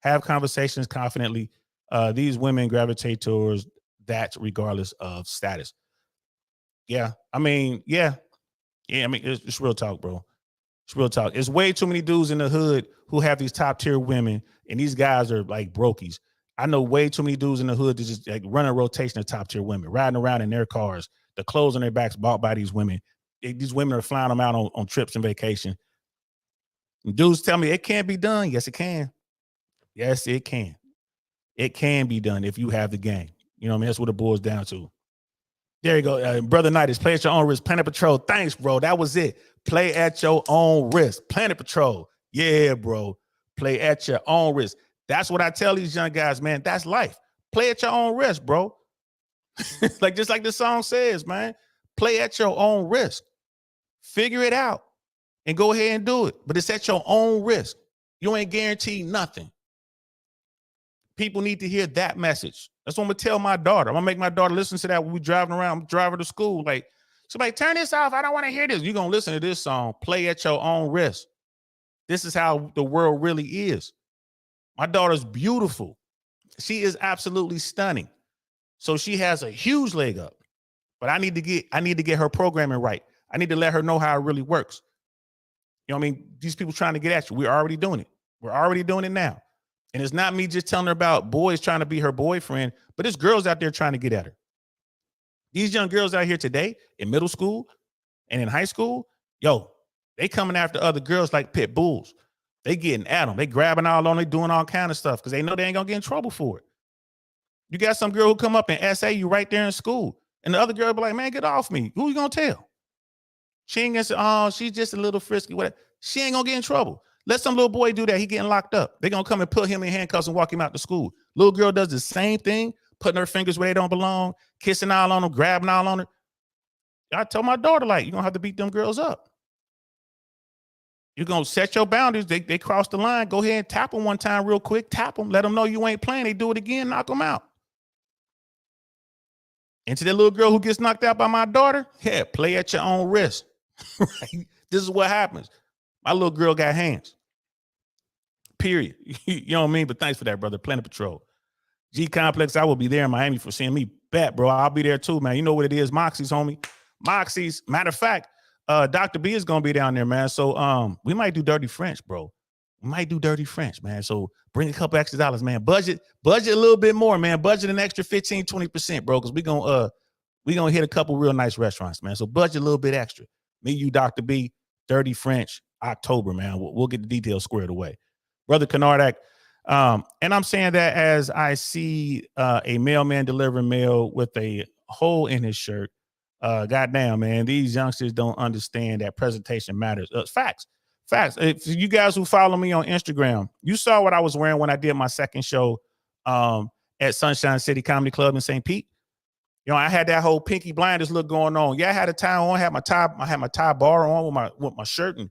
have conversations confidently. These women gravitate towards that regardless of status. Yeah. I mean, yeah. Yeah. I mean, it's real talk, bro. It's real talk. It's way too many dudes in the hood who have these top tier women, and these guys are like brokies. I know way too many dudes in the hood that just like run a rotation of top tier women, riding around in their cars, the clothes on their backs bought by these women. These women are flying them out on trips and vacation. And dudes tell me it can't be done. Yes, it can. Yes, it can. It can be done if you have the game. You know what I mean? That's what it boils down to. There you go. Brother Knight is play at your own risk. Planet Patrol. Thanks, bro. That was it. Play at your own risk. Planet Patrol. Yeah, bro. Play at your own risk. That's what I tell these young guys, man. That's life. Play at your own risk, bro. Like just like the song says, man. Play at your own risk. Figure it out and go ahead and do it. But it's at your own risk. You ain't guaranteed nothing. People need to hear that message. That's what I'm gonna tell my daughter. I'm gonna make my daughter listen to that when we driving around. I'm driving to school. Like, somebody turn this off. I don't want to hear this. You're gonna listen to this song. Play at your own risk. This is how the world really is. My daughter's beautiful. She is absolutely stunning. So she has a huge leg up. But I need to get her programming right. I need to let her know how it really works. You know what I mean? These people trying to get at you. We're already doing it. We're already doing it now. And it's not me just telling her about boys trying to be her boyfriend, but it's girls out there trying to get at her. These young girls out here today in middle school and in high school, yo, they coming after other girls like pit bulls. They getting at them. They grabbing all on, they doing all kind of stuff because they know they ain't gonna get in trouble for it. You got some girl who come up and essay you right there in school, and the other girl be like, man, get off me. Who you gonna tell? She ain't gonna say, oh, she's just a little frisky. Whatever. She ain't gonna get in trouble. Let some little boy do that. He getting locked up. They're gonna come and put him in handcuffs and walk him out to school. Little girl does the same thing, putting her fingers where they don't belong, kissing all on them, grabbing all on her. I tell my daughter, like, you're gonna have to beat them girls up. You're gonna set your boundaries. They cross the line. Go ahead and tap them one time real quick. Tap them. Let them know you ain't playing. They do it again, knock them out. And to that little girl who gets knocked out by my daughter, yeah, play at your own risk. Right? This is what happens. My little girl got hands. Period. You know what I mean? But thanks for that, brother. Planet Patrol. G Complex, I will be there in Miami for seeing me. Bet, bro. I'll be there too, man. You know what it is. Moxie's, homie. Moxie's. Matter of fact, Dr. B is gonna be down there, man. So we might do Dirty French, bro. We might do Dirty French, man. So bring a couple extra dollars, man. Budget a little bit more, man. Budget an extra 15, 20%, bro. Because we gonna hit a couple real nice restaurants, man. So budget a little bit extra. Me, you, Dr. B, Dirty French, October, man. We'll get the details squared away. Brother Kennard, and I'm saying that as I see a mailman delivering mail with a hole in his shirt. Goddamn, man, these youngsters don't understand that presentation matters. Facts. If you guys who follow me on Instagram, you saw what I was wearing when I did my second show at Sunshine City Comedy Club in St. Pete. You know, I had that whole Pinky Blinders look going on. Yeah, I had a tie on, I had my tie bar on with my shirt and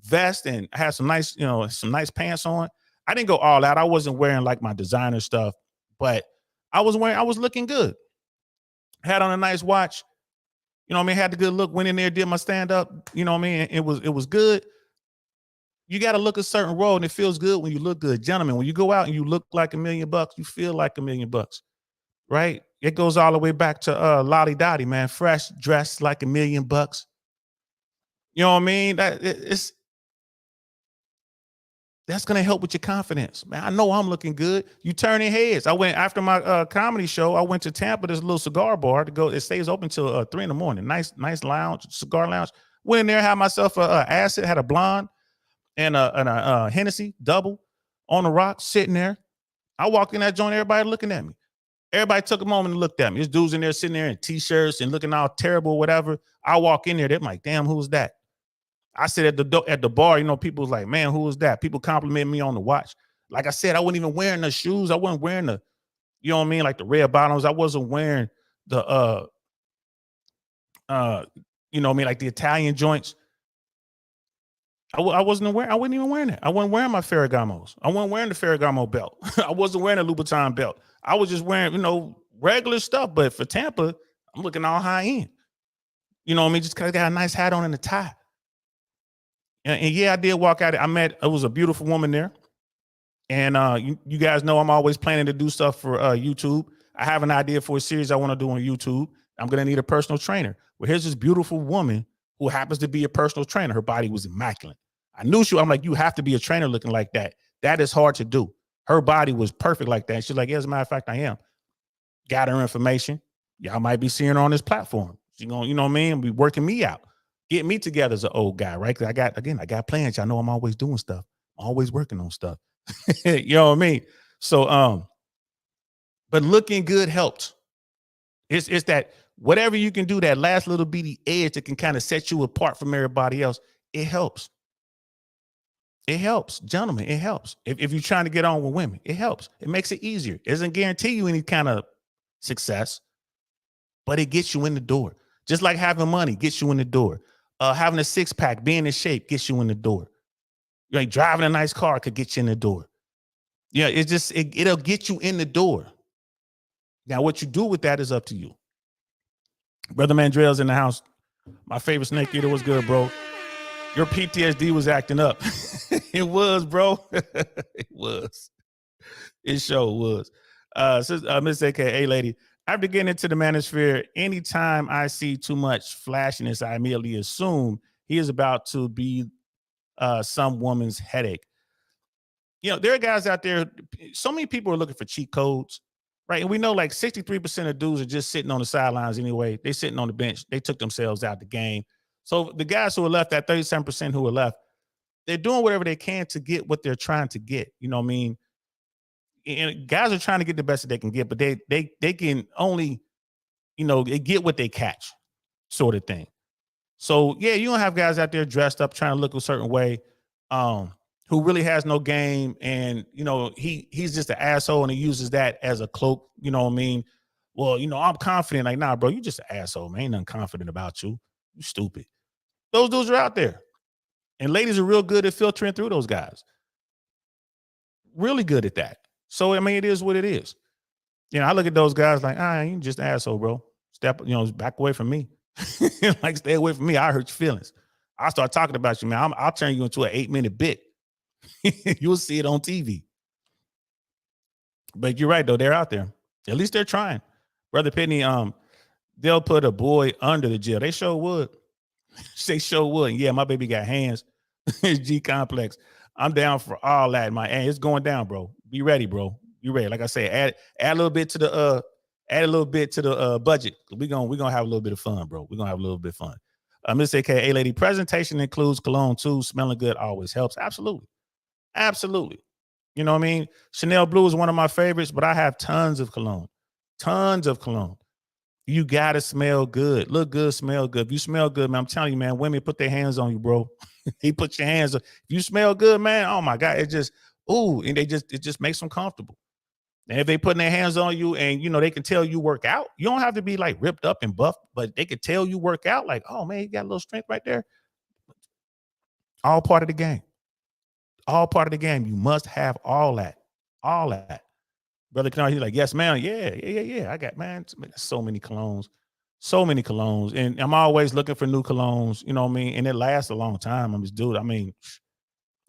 vest, and I had some nice pants on. I didn't go all out. I wasn't wearing like my designer stuff, but I was looking good. Had on a nice watch. You know what I mean? Had the good look, went in there, did my stand-up. You know what I mean? It was good. You got to look a certain role, and it feels good when you look good. Gentlemen, when you go out and you look like $1 million, you feel like $1 million, right? It goes all the way back to Lottie Dottie, man. Fresh, dressed like $1 million. You know what I mean? That's going to help with your confidence, man. I know I'm looking good. You turning heads. I went after my comedy show. I went to Tampa, this little cigar bar to go. It stays open till 3 a.m. Nice lounge, cigar lounge. Went in there, had myself a acid, had a blonde and a Hennessy double on the rocks sitting there. I walked in that joint, everybody looking at me. Everybody took a moment and looked at me. This dude's in there sitting there in t-shirts and looking all terrible, whatever. I walk in there, they're like, damn, who's that? I said at the bar, people was like, man, who was that? People compliment me on the watch. Like I said, I wasn't even wearing the shoes. I wasn't wearing the, like the red bottoms. I wasn't wearing the like the Italian joints. I wasn't even wearing it. I wasn't wearing my Ferragamos. I wasn't wearing the Ferragamo belt. I wasn't wearing a Louboutin belt. I was just wearing, regular stuff. But for Tampa, I'm looking all high end. Just because I got a nice hat on and a tie. And yeah, I did walk out. It was a beautiful woman there. And you guys know I'm always planning to do stuff for YouTube. I have an idea for a series I want to do on YouTube. I'm going to need a personal trainer. Well, here's this beautiful woman who happens to be a personal trainer. Her body was immaculate. I knew I'm like, you have to be a trainer looking like that. That is hard to do. Her body was perfect like that. She's like, yeah, as a matter of fact, I am. Got her information. Y'all might be seeing her on this platform. She's going to, be working me out. Get me together as an old guy, right? Because I got plans. Y'all know I'm always doing stuff. I'm always working on stuff. You know what I mean? So, but looking good helps. It's that whatever you can do, that last little bitty edge that can kind of set you apart from everybody else, it helps. It helps, gentlemen. It helps. If you're trying to get on with women, it helps. It makes it easier. It doesn't guarantee you any kind of success, but it gets you in the door. Just like having money gets you in the door. Having a six-pack, being in shape gets you in the door. Like driving a nice car could get you in the door. Yeah, it'll get you in the door. Now, what you do with that is up to you. Brother Mandrell's in the house. My favorite snake eater was good, bro. Your PTSD was acting up. It was, bro. It was. It sure was. Miss AKA lady, after getting into the manosphere, anytime I see too much flashiness, I immediately assume he is about to be some woman's headache. There are guys out there. So many people are looking for cheat codes, right? And we know like 63% of dudes are just sitting on the sidelines anyway. They sitting on the bench. They took themselves out the game. So the guys who are left, that 37% who are left, they're doing whatever they can to get what they're trying to get. You know what I mean? And guys are trying to get the best that they can get, but they can only, they get what they catch, sort of thing. So yeah, you don't have guys out there dressed up trying to look a certain way, who really has no game, and he's just an asshole and he uses that as a cloak. You know what I mean? Well, I'm confident. Like, nah, bro, you just an asshole, man. Ain't nothing confident about you. You stupid. Those dudes are out there, and ladies are real good at filtering through those guys. Really good at that. So, I mean, it is what it is. I look at those guys like, you just an asshole, bro. Step, back away from me. Like, stay away from me. I hurt your feelings. I start talking about you, man. I'll turn you into an 8-minute bit. You'll see it on TV. But you're right, though. They're out there. At least they're trying. Brother Pitney, they'll put a boy under the jail. They sure would. They sure would. And yeah, my baby got hands. G Complex. I'm down for all that, it's going down, bro. Be ready, bro. You ready? Like I say, add a little bit to the budget. We're gonna have a little bit of fun, bro. We're gonna have a little bit of fun. Miss AKA lady, presentation includes cologne too. Smelling good always helps. Absolutely. You know what I mean? Chanel Blue is one of my favorites, but I have tons of cologne. You gotta smell good, look good, smell good. If you smell good, man, I'm telling you, man, women put their hands on you, bro. He put your hands on. If you smell good, man, oh my God, it just makes them comfortable. And if they putting their hands on you and they can tell you work out, you don't have to be like ripped up and buff, but they could tell you work out, like, oh man, you got a little strength right there. All part of the game. You must have all that. Brother Kennard, he's like, yes, man. Yeah. I got, man, so many colognes. And I'm always looking for new colognes, you know what I mean? And it lasts a long time. I'm this dude. I mean,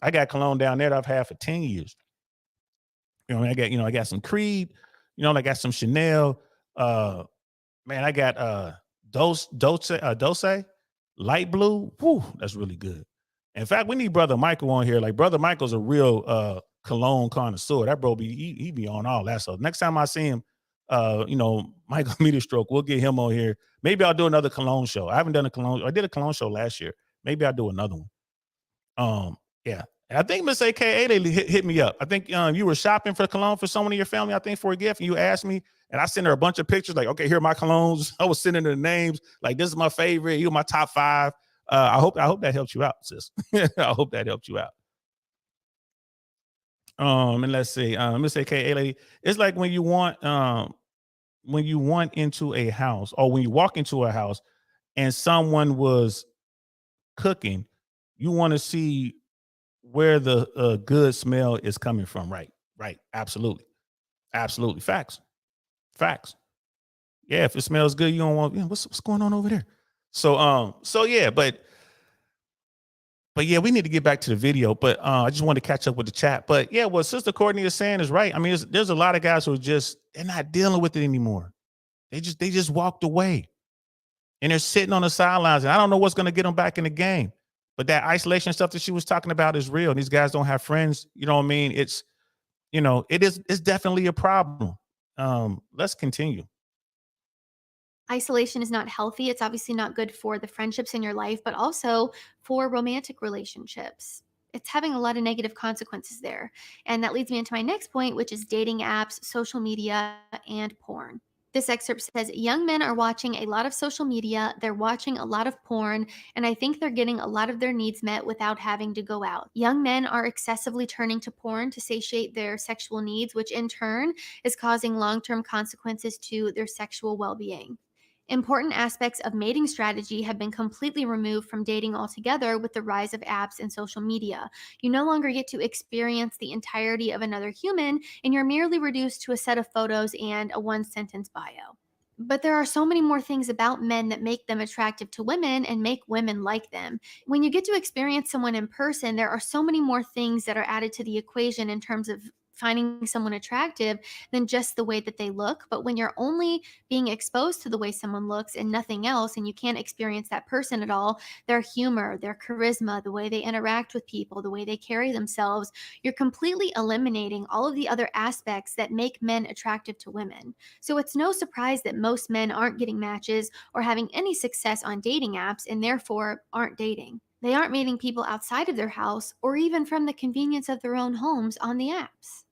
I got cologne down there that I've had for 10 years. I got some Creed, I got some Chanel. Man, I got Dulce Light Blue. Whew, that's really good. In fact, we need Brother Michael on here. Like Brother Michael's a real cologne connoisseur. That bro he be on all that. So next time I see him, Michael Meter Stroke, we'll get him on here. Maybe I'll do another cologne show. I haven't done a cologne. I did a cologne show last year. Maybe I'll do another one. Yeah. And I think Miss AKA they hit me up. I think you were shopping for cologne for someone in your family, I think for a gift, and you asked me, and I sent her a bunch of pictures like, okay, here are my colognes. I was sending her the names, like this is my favorite. You're my top 5. I hope that helps you out, sis. I hope that helped you out. And let's see, Miss AKA lady, it's like when you want into a house, or when you walk into a house and someone was cooking, you want to see where the good smell is coming from. Right. Absolutely. Facts. Yeah, if it smells good, you don't want, what's going on over there? So yeah, but yeah, we need to get back to the video. But I just wanted to catch up with the chat. But yeah, what Sister Courtney is saying is right. I mean, there's a lot of guys who are they're not dealing with it anymore. They just walked away, and they're sitting on the sidelines. And I don't know what's going to get them back in the game. But that isolation stuff that she was talking about is real. And these guys don't have friends. You know what I mean? It's definitely a problem. Let's continue. Isolation is not healthy. It's obviously not good for the friendships in your life, but also for romantic relationships. It's having a lot of negative consequences there. And that leads me into my next point, which is dating apps, social media, and porn. This excerpt says young men are watching a lot of social media, they're watching a lot of porn, and I think they're getting a lot of their needs met without having to go out. Young men are excessively turning to porn to satiate their sexual needs, which in turn is causing long-term consequences to their sexual well-being. Important aspects of mating strategy have been completely removed from dating altogether with the rise of apps and social media. You no longer get to experience the entirety of another human, and you're merely reduced to a set of photos and a one-sentence bio. But there are so many more things about men that make them attractive to women and make women like them. When you get to experience someone in person, there are so many more things that are added to the equation in terms of finding someone attractive than just the way that they look. But when you're only being exposed to the way someone looks and nothing else, and you can't experience that person at all, their humor, their charisma, the way they interact with people, the way they carry themselves, you're completely eliminating all of the other aspects that make men attractive to women. So it's no surprise that most men aren't getting matches or having any success on dating apps, and therefore aren't dating. They aren't meeting people outside of their house or even from the convenience of their own homes on the apps.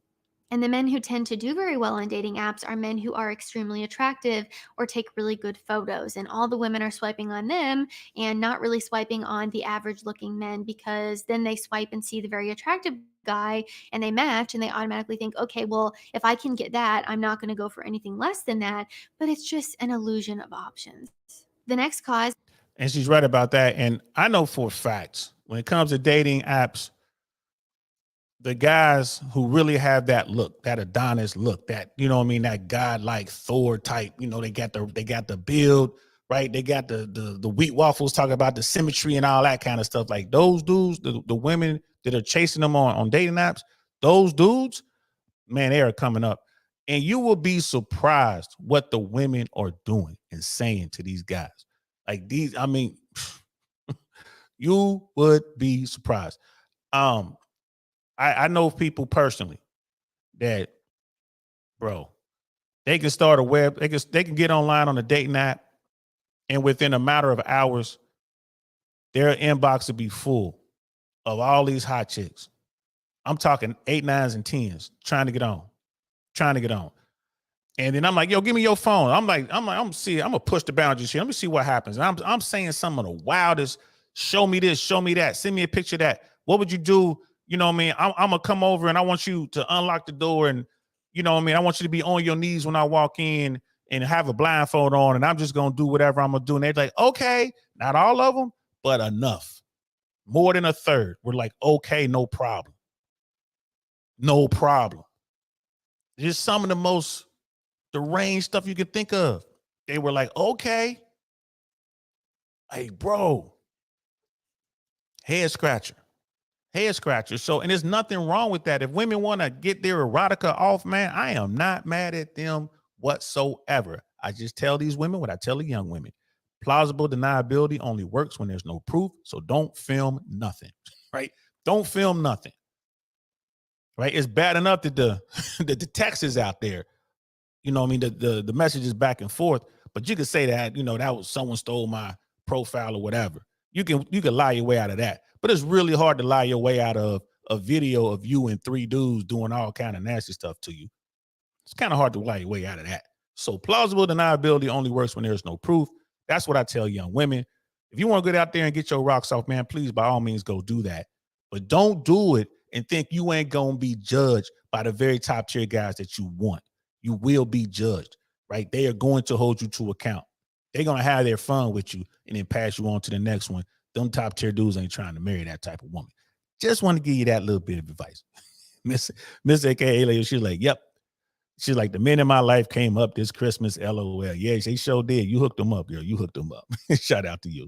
And the men who tend to do very well on dating apps are men who are extremely attractive or take really good photos. And all the women are swiping on them and not really swiping on the average looking men, because then they swipe and see the very attractive guy and they match and they automatically think, okay, well, if I can get that, I'm not going to go for anything less than that. But it's just an illusion of options. The next cause. And she's right about that. And I know for a fact, when it comes to dating apps, the guys who really have that look, that Adonis look, that, you know what I mean, that godlike Thor type, they got the build, right? They got the wheat waffles, talking about the symmetry and all that kind of stuff. Like those dudes, the women that are chasing them on dating apps, those dudes, man, they are coming up. And you will be surprised what the women are doing and saying to these guys. Like these, I mean, you would be surprised. I know people personally that, bro, they can start a web, they can get online on a dating app, and within a matter of hours, their inbox will be full of all these hot chicks. I'm talking 8, 9s, and 10s trying to get on. And then I'm like, yo, give me your phone. I'm gonna push the boundaries here. Let me see what happens. And I'm saying some of the wildest, show me this, show me that, send me a picture of that. What would you do? You know what I mean? I'm gonna come over and I want you to unlock the door, and you know what I mean? I want you to be on your knees when I walk in and have a blindfold on, and I'm just gonna do whatever I'm gonna do. And they're like, okay, not all of them, but enough. More than a third. We're like, okay, no problem. No problem. Just some of the most deranged stuff you can think of. They were like, okay. Hey, bro. Head scratcher. So, and there's nothing wrong with that. If women want to get their erotica off, man, I am not mad at them whatsoever. I just tell these women what I tell the young women. Plausible deniability only works when there's no proof. So don't film nothing, right? Don't film nothing, right? It's bad enough that the that the text is out there. You know what I mean? The message is back and forth, but you could say that, that was someone stole my profile or whatever. You can lie your way out of that. But it's really hard to lie your way out of a video of you and 3 dudes doing all kind of nasty stuff to you. It's kind of hard to lie your way out of that. So plausible deniability only works when there's no proof. That's what I tell young women. If you want to get out there and get your rocks off, man, please, by all means, go do that. But don't do it and think you ain't going to be judged by the very top tier guys that you want. You will be judged, right? They are going to hold you to account. They're going to have their fun with you and then pass you on to the next one. Them top tier dudes ain't trying to marry that type of woman. Just want to give you that little bit of advice. Miss AKA, she's like, yep. She's like, the men in my life came up this Christmas, LOL. Yeah, they sure did. You hooked them up, girl. You hooked them up. Shout out to you.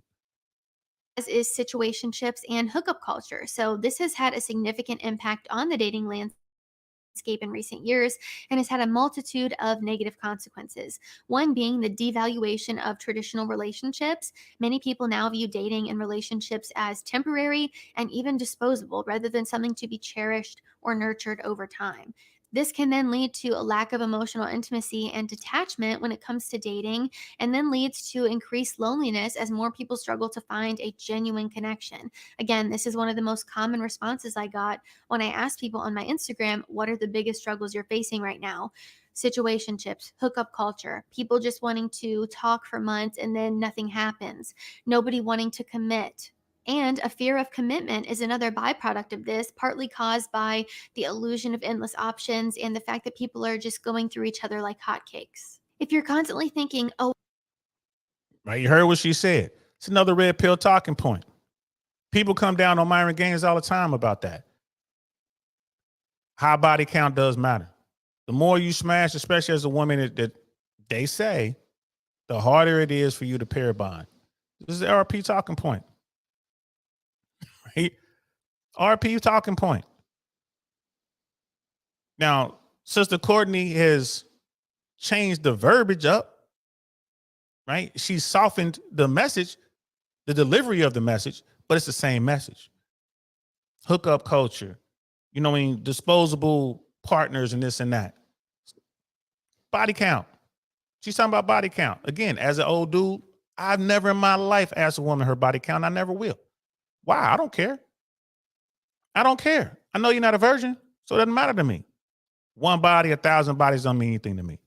Is situationships and hookup culture. So this has had a significant impact on the dating landscape in recent years and has had a multitude of negative consequences. One being the devaluation of traditional relationships. Many people now view dating and relationships as temporary and even disposable rather than something to be cherished or nurtured over time. This can then lead to a lack of emotional intimacy and detachment when it comes to dating, and then leads to increased loneliness as more people struggle to find a genuine connection. Again, this is one of the most common responses I got when I asked people on my Instagram, what are the biggest struggles you're facing right now? Situationships, hookup culture, people just wanting to talk for months and then nothing happens, nobody wanting to commit. And a fear of commitment is another byproduct of this, partly caused by the illusion of endless options and the fact that people are just going through each other like hotcakes. If you're constantly thinking, oh, right, you heard what she said. It's another red pill talking point. People come down on Myron Gaines all the time about that. High body count does matter. The more you smash, especially as a woman, that they say, the harder it is for you to pair bond. This is the RP talking point. Right? RP talking point. Now, Sister Courtney has changed the verbiage up, right? She softened the message, the delivery of the message, but it's the same message. Hookup culture, disposable partners and this and that. Body count. She's talking about body count. Again, as an old dude, I've never in my life asked a woman her body count. I never will. Why? I don't care. I don't care. I know you're not a virgin, so it doesn't matter to me. One body, 1,000 bodies don't mean anything to me.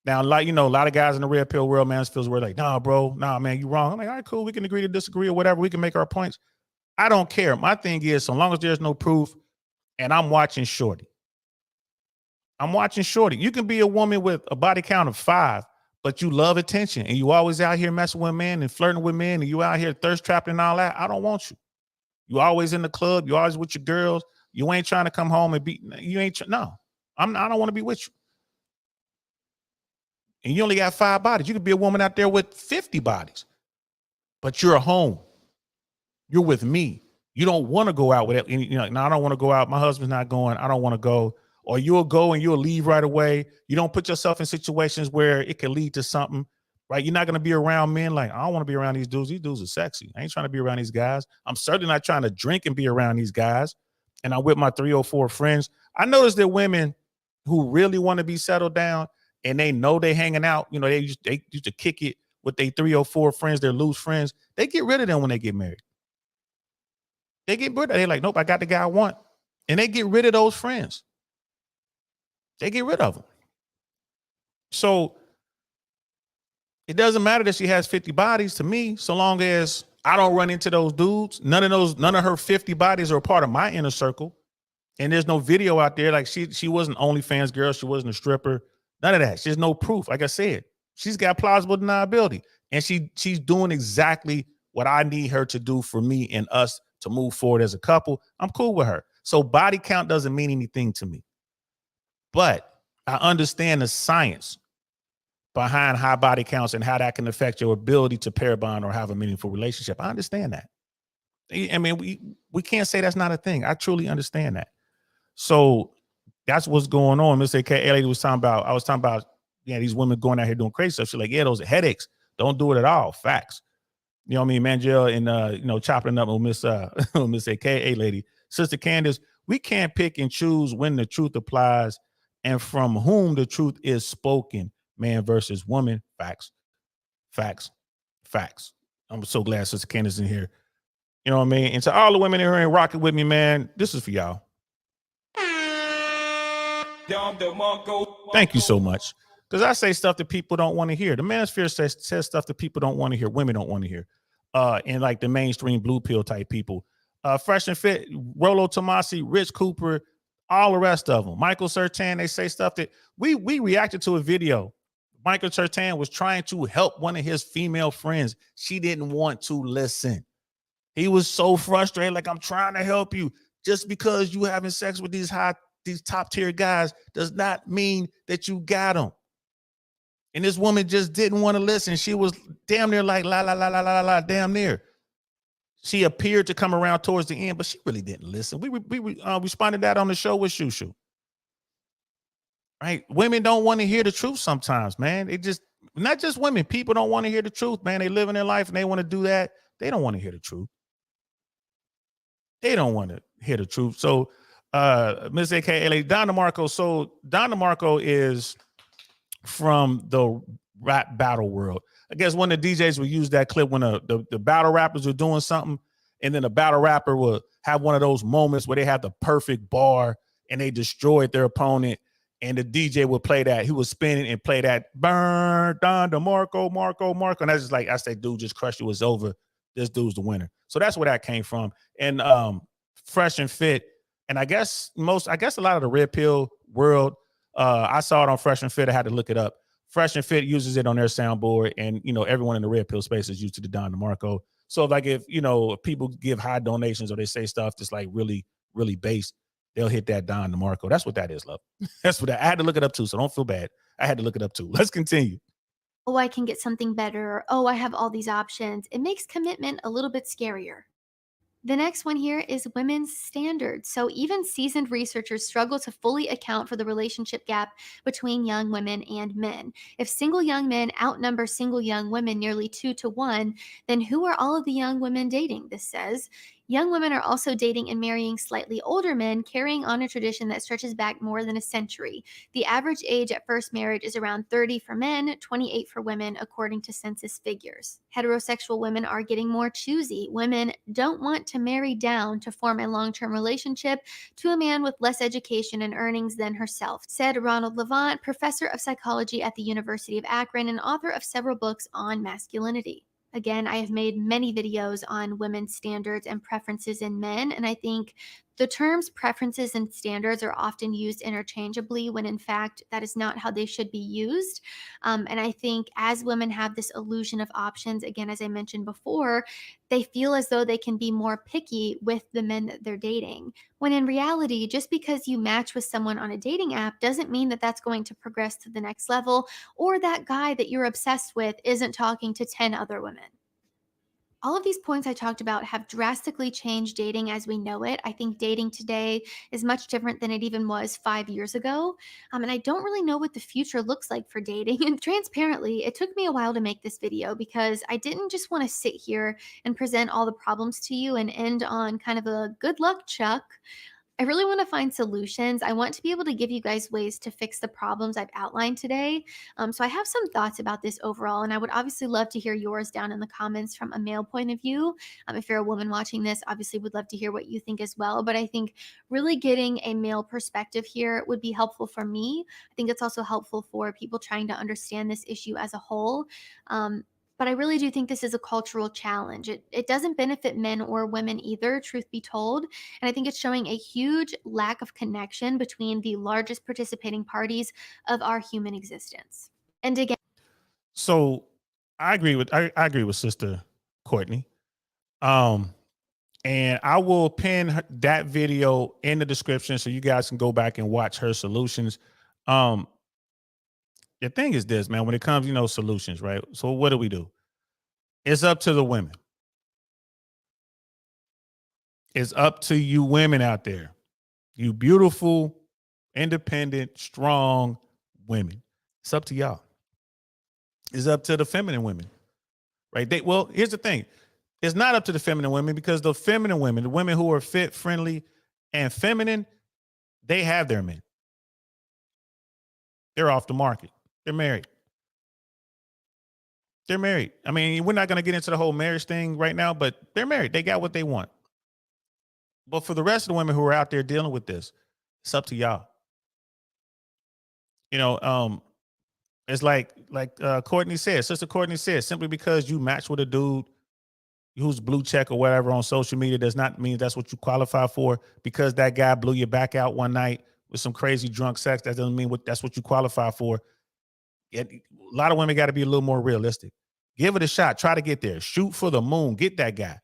Now, a lot of guys in the red pill world, man, feels we're like, nah, bro, nah, man, you wrong. I'm like, all right, cool. We can agree to disagree or whatever. We can make our points. I don't care. My thing is, so long as there's no proof and I'm watching shorty. You can be a woman with a body count of 5, but you love attention and you always out here messing with men and flirting with men and you out here thirst trapped and all that. I don't want you. You always in the club. You always with your girls. You ain't trying to come home and be, no, I don't want to be with you. And you only got 5 bodies. You could be a woman out there with 50 bodies, but you're at home. You're with me. You don't want to go out with it. No, I don't want to go out. My husband's not going. I don't want to go. Or you'll go and you'll leave right away. You don't put yourself in situations where it can lead to something, right? You're not going to be around men like, I don't want to be around these dudes. These dudes are sexy. I ain't trying to be around these guys. I'm certainly not trying to drink and be around these guys. And I'm with my 3 or 4 friends. I noticed that women who really want to be settled down and they know they hanging out, they used to kick it with their 3 or 4 friends, their loose friends. They get rid of them when they get married. They get rid of them. They're like, nope, I got the guy I want. And they get rid of those friends. They get rid of them. So it doesn't matter that she has 50 bodies to me, so long as I don't run into those dudes. None of her 50 bodies are a part of my inner circle. And there's no video out there. Like she wasn't OnlyFans girl. She wasn't a stripper. None of that. There's no proof. Like I said, she's got plausible deniability. And she's doing exactly what I need her to do for me and us to move forward as a couple. I'm cool with her. So body count doesn't mean anything to me. But I understand the science behind high body counts and how that can affect your ability to pair bond or have a meaningful relationship. I understand that. I mean, we can't say that's not a thing. I truly understand that. So that's what's going on. Miss AK was talking about, these women going out here doing crazy stuff. She's like, yeah, those are headaches. Don't do it at all. Facts. You know what I mean? Mangel and chopping it up with Miss Miss AKA lady. Sister Candace, we can't pick and choose when the truth applies and from whom the truth is spoken. Man versus woman. Facts. Facts. Facts. I'm so glad Sister Candace in here. You know what I mean? And to all the women in here and rocking with me, man, this is for y'all. Thank you so much. Because I say stuff that people don't want to hear. The manosphere says stuff that people don't want to hear. Women don't want to hear. And like the mainstream blue pill type people. Fresh and Fit, Rolo Tomasi, Rich Cooper, all the rest of them. Michael Sertan, they say stuff that we reacted to a video. Michael Sertan was trying to help one of his female friends. She didn't want to listen. He was so frustrated, like, I'm trying to help you. Just because you having sex with these top tier guys does not mean that you got them. And this woman just didn't want to listen. She was damn near like la la la la la la damn near. She appeared to come around towards the end, but she really didn't listen. We responded that on the show with Shushu. Right? Women don't want to hear the truth sometimes, man. They just, not just women, people don't want to hear the truth, man. They live in their life and they want to do that. They don't want to hear the truth. They don't want to hear the truth. So Ms. AKA Don DeMarco. So Don DeMarco is from the rap battle world. I guess one of the DJs will use that clip when the battle rappers are doing something, and then the battle rapper will have one of those moments where they have the perfect bar and they destroyed their opponent, and the DJ would play that. He was spinning and play that burn Don DeMarco, Marco. And that's just like, I say, dude, just crushed you. It's over. This dude's the winner. So that's where that came from. And Fresh and Fit, and I guess a lot of the red pill world, I saw it on Fresh and Fit. I had to look it up. Fresh and Fit uses it on their soundboard, and everyone in the red pill space is used to the Don DeMarco. So like if people give high donations or they say stuff that's like really, really base, they'll hit that Don DeMarco. That's what that is, love. That's what I had to look it up too. So don't feel bad. I had to look it up too. Let's continue. Oh, I can get something better. Oh, I have all these options. It makes commitment a little bit scarier. The next one here is women's standards. So even seasoned researchers struggle to fully account for the relationship gap between young women and men. If single young men outnumber single young women nearly 2-1, then who are all of the young women dating? This says. Young women are also dating and marrying slightly older men, carrying on a tradition that stretches back more than a century. The average age at first marriage is around 30 for men, 28 for women, according to census figures. Heterosexual women are getting more choosy. Women don't want to marry down to form a long-term relationship to a man with less education and earnings than herself, said Ronald Levant, professor of psychology at the University of Akron and author of several books on masculinity. Again, I have made many videos on women's standards and preferences in men, and I think the terms preferences and standards are often used interchangeably when in fact that is not how they should be used. And I think as women have this illusion of options, again, as I mentioned before, they feel as though they can be more picky with the men that they're dating. When in reality, just because you match with someone on a dating app doesn't mean that that's going to progress to the next level, or that guy that you're obsessed with isn't talking to 10 other women. All of these points I talked about have drastically changed dating as we know it. I think dating today is much different than it even was 5 years ago. And I don't really know what the future looks like for dating. And transparently, it took me a while to make this video because I didn't just want to sit here and present all the problems to you and end on kind of a good luck, Chuck. I really want to find solutions. I want to be able to give you guys ways to fix the problems I've outlined today. So I have some thoughts about this overall, and I would obviously love to hear yours down in the comments from a male point of view. If you're a woman watching this, obviously would love to hear what you think as well. But I think really getting a male perspective here would be helpful for me. I think it's also helpful for people trying to understand this issue as a whole. But I really do think this is a cultural challenge. It doesn't benefit men or women either, truth be told. And I think it's showing a huge lack of connection between the largest participating parties of our human existence. And again, So I agree with Sister Courtney. And I will pin that video in the description so you guys can go back and watch her solutions. The thing is this, man, when it comes, solutions, right? So what do? It's up to the women. It's up to you women out there. You beautiful, independent, strong women. It's up to y'all. It's up to the feminine women. right? Well, here's the thing. It's not up to the feminine women, because the feminine women, the women who are fit, friendly, and feminine, they have their men. They're off the market. They're married. They're married. I mean, we're not going to get into the whole marriage thing right now, but they're married. They got what they want. But for the rest of the women who are out there dealing with this, it's up to y'all. It's like Courtney said, Sister Courtney said, simply because you match with a dude who's blue check or whatever on social media does not mean that's what you qualify for. Because that guy blew your back out one night with some crazy drunk sex, that doesn't mean that's what you qualify for. A lot of women got to be a little more realistic. Give it a shot. Try to get there. Shoot for the moon. Get that guy.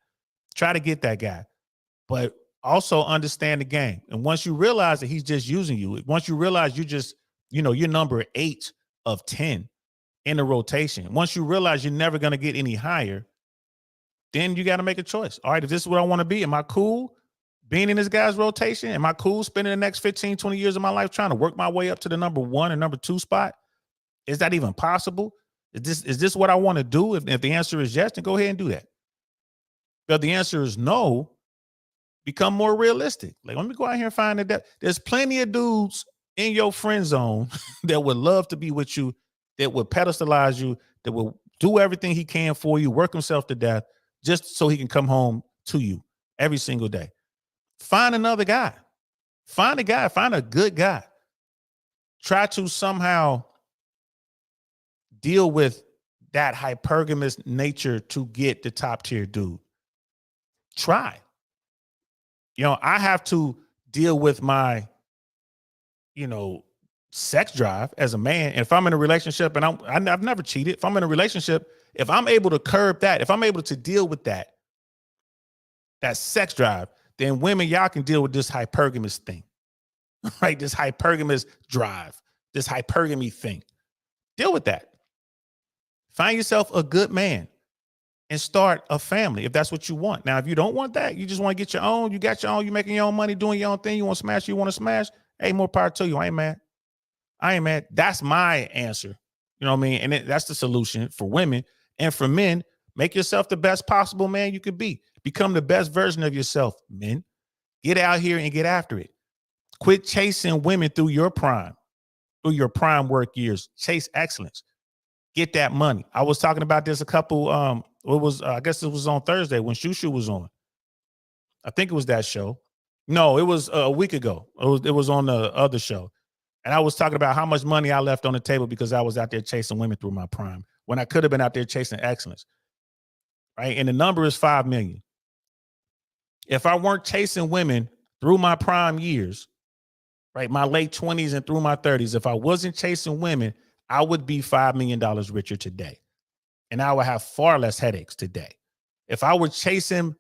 Try to get that guy. But also understand the game. And once you realize that he's just using you, once you realize you're number 8 of 10 in the rotation, once you realize you're never going to get any higher, then you got to make a choice. All right, if this is what I want to be, am I cool being in this guy's rotation? Am I cool spending the next 15, 20 years of my life trying to work my way up to the number 1 and number 2 spot? Is that even possible? Is this what I want to do? If the answer is yes, then go ahead and do that. But if the answer is no, become more realistic. Like, let me go out here and find that there's plenty of dudes in your friend zone that would love to be with you, that would pedestalize you, that will do everything he can for you, work himself to death, just so he can come home to you every single day. Find another guy. Find a guy. Find a good guy. Try to somehow deal with that hypergamous nature to get the top tier dude. Try. I have to deal with my, sex drive as a man. And if I'm in a relationship and I've never cheated, if I'm in a relationship, if I'm able to curb that, if I'm able to deal with that sex drive, then women, y'all can deal with this hypergamous thing, right? This hypergamous drive, this hypergamy thing. Deal with that. Find yourself a good man and start a family if that's what you want. Now, if you don't want that, you just want to get your own, you got your own, you making your own money, doing your own thing, you want to smash, you want to smash, hey, more power to you. I ain't mad. That's my answer. You know what I mean? And that's the solution for women. And for men, make yourself the best possible man you could be. Become the best version of yourself, men. Get out here and get after it. Quit chasing women through your prime work years. Chase excellence. Get that money. I was talking about this I guess it was on Thursday when Shushu was on. I think it was that show. No, it was a week ago. It was on the other show. And I was talking about how much money I left on the table because I was out there chasing women through my prime when I could have been out there chasing excellence. Right? And the number is 5 million. If I weren't chasing women through my prime years, right, my late 20s and through my 30s, if I wasn't chasing women, I would be $5 million richer today. And I would have far less headaches today. If I were chasing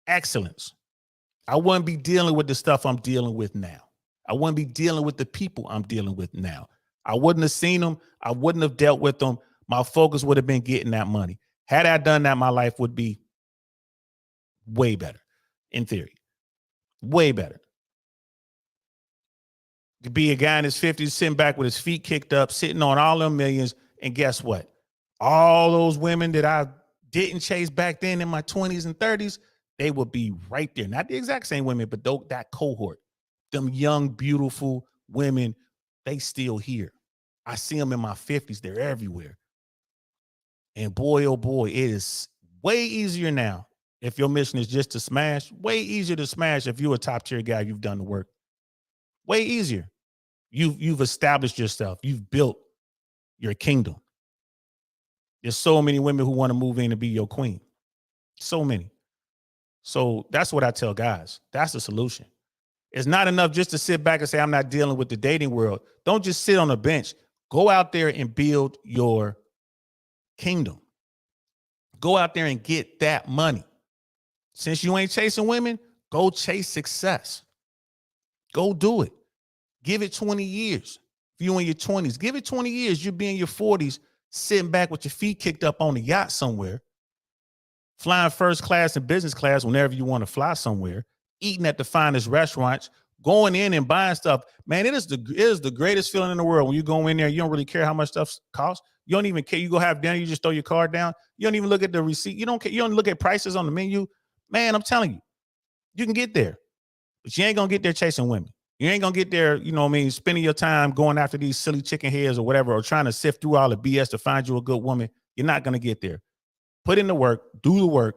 excellence, I wouldn't be dealing with the stuff I'm dealing with now. I wouldn't be dealing with the people I'm dealing with now. I wouldn't have seen them. I wouldn't have dealt with them. My focus would have been getting that money. Had I done that, my life would be way better, in theory. Way better. To be a guy in his 50s sitting back with his feet kicked up, sitting on all them millions, and guess what? All those women that I didn't chase back then in my 20s and 30s, they would be right there. Not the exact same women, but that cohort. Them young, beautiful women, they still here. I see them in my 50s. They're everywhere. And boy, oh boy, it is way easier now. If your mission is just to smash, way easier to smash if you're a top tier guy, you've done the work. Way easier. You've established yourself. You've built your kingdom. There's so many women who want to move in and be your queen. So many. So that's what I tell guys. That's the solution. It's not enough just to sit back and say, I'm not dealing with the dating world. Don't just sit on a bench. Go out there and build your kingdom. Go out there and get that money. Since you ain't chasing women, go chase success. Go do it. Give it 20 years. If you're in your 20s, give it 20 years. You'll be in your 40s, sitting back with your feet kicked up on a yacht somewhere, flying first class and business class whenever you want to fly somewhere, eating at the finest restaurants, going in and buying stuff, man, it is the greatest feeling in the world when you go in there. You don't really care how much stuff costs. You don't even care. You go have dinner, you just throw your card down. You don't even look at the receipt. You don't care. You don't look at prices on the menu. Man, I'm telling you, you can get there, but you ain't gonna get there chasing women. You ain't gonna get there, you know what I mean, spending your time going after these silly chicken heads or whatever, or trying to sift through all the BS to find you a good woman. You're not gonna get there. Put in the work, do the work,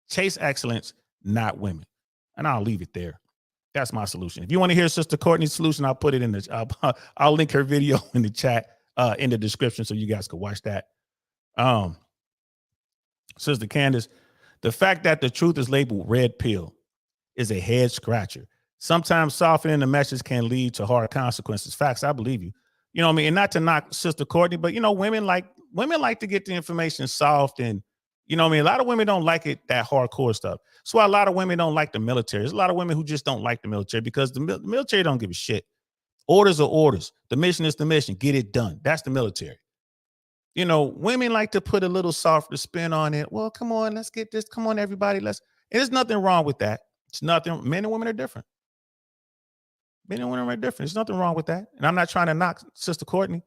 chase excellence, not women. And I'll leave it there. That's my solution. If you want to hear Sister Courtney's solution, I'll put it in the I'll link her video in the chat, in the description, so you guys can watch that. Sister Candace, the fact that the truth is labeled red pill is a head scratcher. Sometimes softening the message can lead to hard consequences. Facts, I believe you. You know what I mean? And not to knock Sister Courtney, but you know, women like to get the information soft, and you know what I mean? A lot of women don't like it, that hardcore stuff. That's why a lot of women don't like the military. There's a lot of women who just don't like the military because the military don't give a shit. Orders are orders. The mission is the mission. Get it done. That's the military. You know, women like to put a little softer spin on it. Well, come on, let's get this. Come on, everybody. And there's nothing wrong with that. It's nothing. Men and women are different. Men and women are different. There's nothing wrong with that. And I'm not trying to knock Sister Courtney,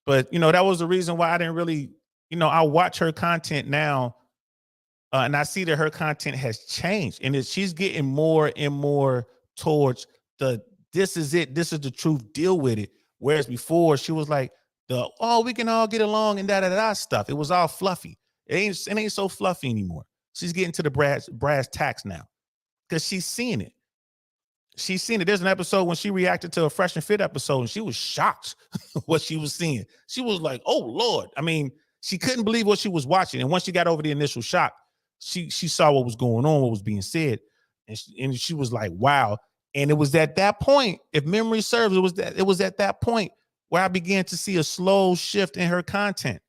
but you know, that was the reason why I didn't really, you know, I watch her content now, and I see that her content has changed, and she's getting more and more towards this is it, this is the truth, deal with it. Whereas before she was like we can all get along and da stuff. It was all fluffy. It ain't so fluffy anymore. She's getting to the brass tacks now because she's seeing it. She's seen it. There's an episode when she reacted to a Fresh and Fit episode, and she was shocked what she was seeing. She was like, "Oh Lord!" I mean, she couldn't believe what she was watching. And once she got over the initial shock, she saw what was going on, what was being said, and she was like, "Wow!" And it was at that point, if memory serves, it was at that point where I began to see a slow shift in her content.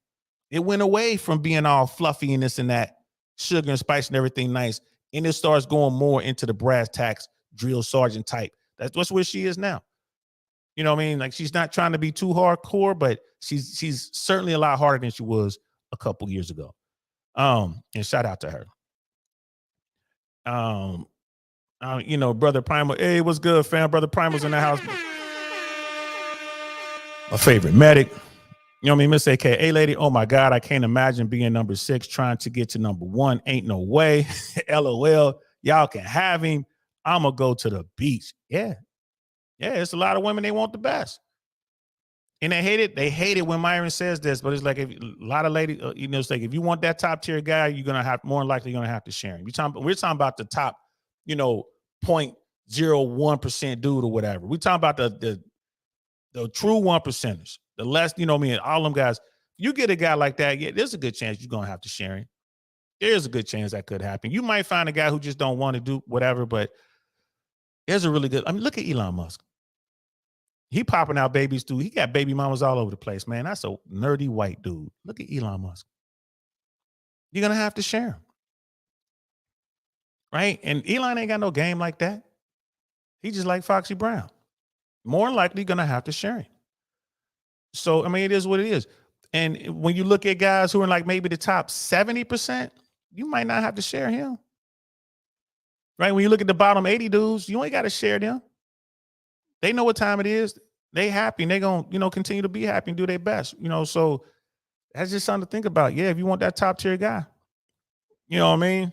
It went away from being all fluffy and this and that, sugar and spice and everything nice, and it starts going more into the brass tacks, drill sergeant type. That's where she is now. You know what I mean? Like, she's not trying to be too hardcore, but she's certainly a lot harder than she was a couple years ago. And shout out to her. You know, Brother Primal. Hey, what's good, fam? Brother Primal's in the house. My favorite medic. You know what I mean? Miss AKA lady. Oh my God, I can't imagine being number 6 trying to get to number 1. Ain't no way. LOL. Y'all can have him. I'm gonna go to the beach. Yeah, it's a lot of women, they want the best, and they hate it when Myron says this, but it's like, if a lot of ladies, you know, it's like, if you want that top tier guy, you're gonna have, more likely you're gonna have to share him. We're talking about the top, you know, 0.01% dude or whatever. We're talking about the true 1%ers, the less, you know what I mean, all them guys. You get a guy like that, yeah, there's a good chance you're gonna have to share him. There's a good chance that could happen. You might find a guy who just don't want to do whatever, but there's a really good, I mean, look at Elon Musk. He popping out babies too. He got baby mamas all over the place, man. That's a nerdy white dude. Look at Elon Musk. You're going to have to share him. Right? And Elon ain't got no game like that. He just like Foxy Brown. More likely going to have to share him. So, I mean, it is what it is. And when you look at guys who are like maybe the top 70%, you might not have to share him. Right? When you look at the bottom 80 dudes, you ain't got to share them. They know what time it is. They happy, and they gonna, you know, continue to be happy and do their best. You know, so that's just something to think about. Yeah, if you want that top tier guy, you know what I mean?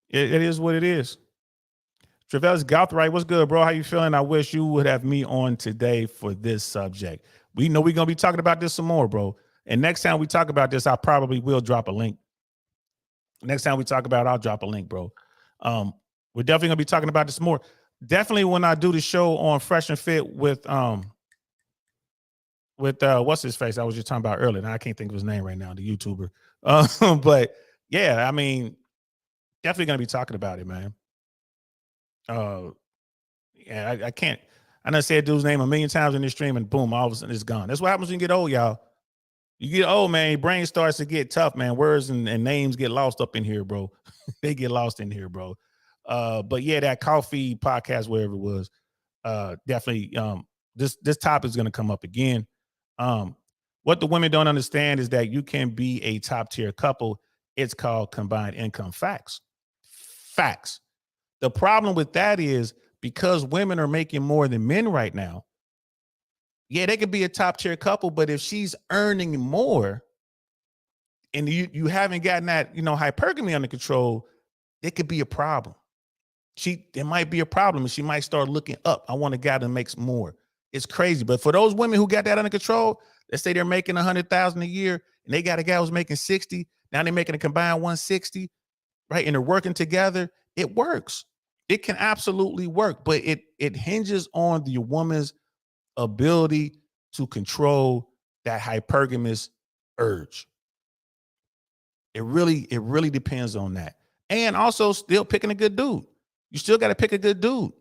It is what it is. Travis Gouthright, what's good, bro? How you feeling? I wish you would have me on today for this subject. We know we're gonna be talking about this some more, bro. And next time we talk about this, I probably will drop a link. Next time we talk about it, I'll drop a link, bro. We're definitely gonna be talking about this more. Definitely when I do the show on Fresh and Fit with what's his face I was just talking about earlier. Now I can't think of his name right now, the YouTuber. But yeah, I mean, definitely gonna be talking about it, man. Yeah, I can't. I done said dude's name a million times in this stream, and boom, all of a sudden it's gone. That's what happens when you get old, y'all. You get old, man, your brain starts to get tough, man. Words and names get lost up in here, bro. They get lost in here, bro. But yeah, that coffee podcast, wherever it was, definitely this topic is going to come up again. What the women don't understand is that you can be a top tier couple. It's called combined income. Facts. The problem with that is because women are making more than men right now. Yeah, they could be a top tier couple, but if she's earning more and you haven't gotten that, hypergamy under control, it could be a problem. It might be a problem, and she might start looking up. I want a guy that makes more. It's crazy. But for those women who got that under control, let's say they're making 100,000 a year and they got a guy who's making 60. Now they're making a combined 160, right? And they're working together. It works. It can absolutely work, but it hinges on the woman's ability to control that hypergamous urge. It really depends on that. And also still picking a good dude. You still got to pick a good dude.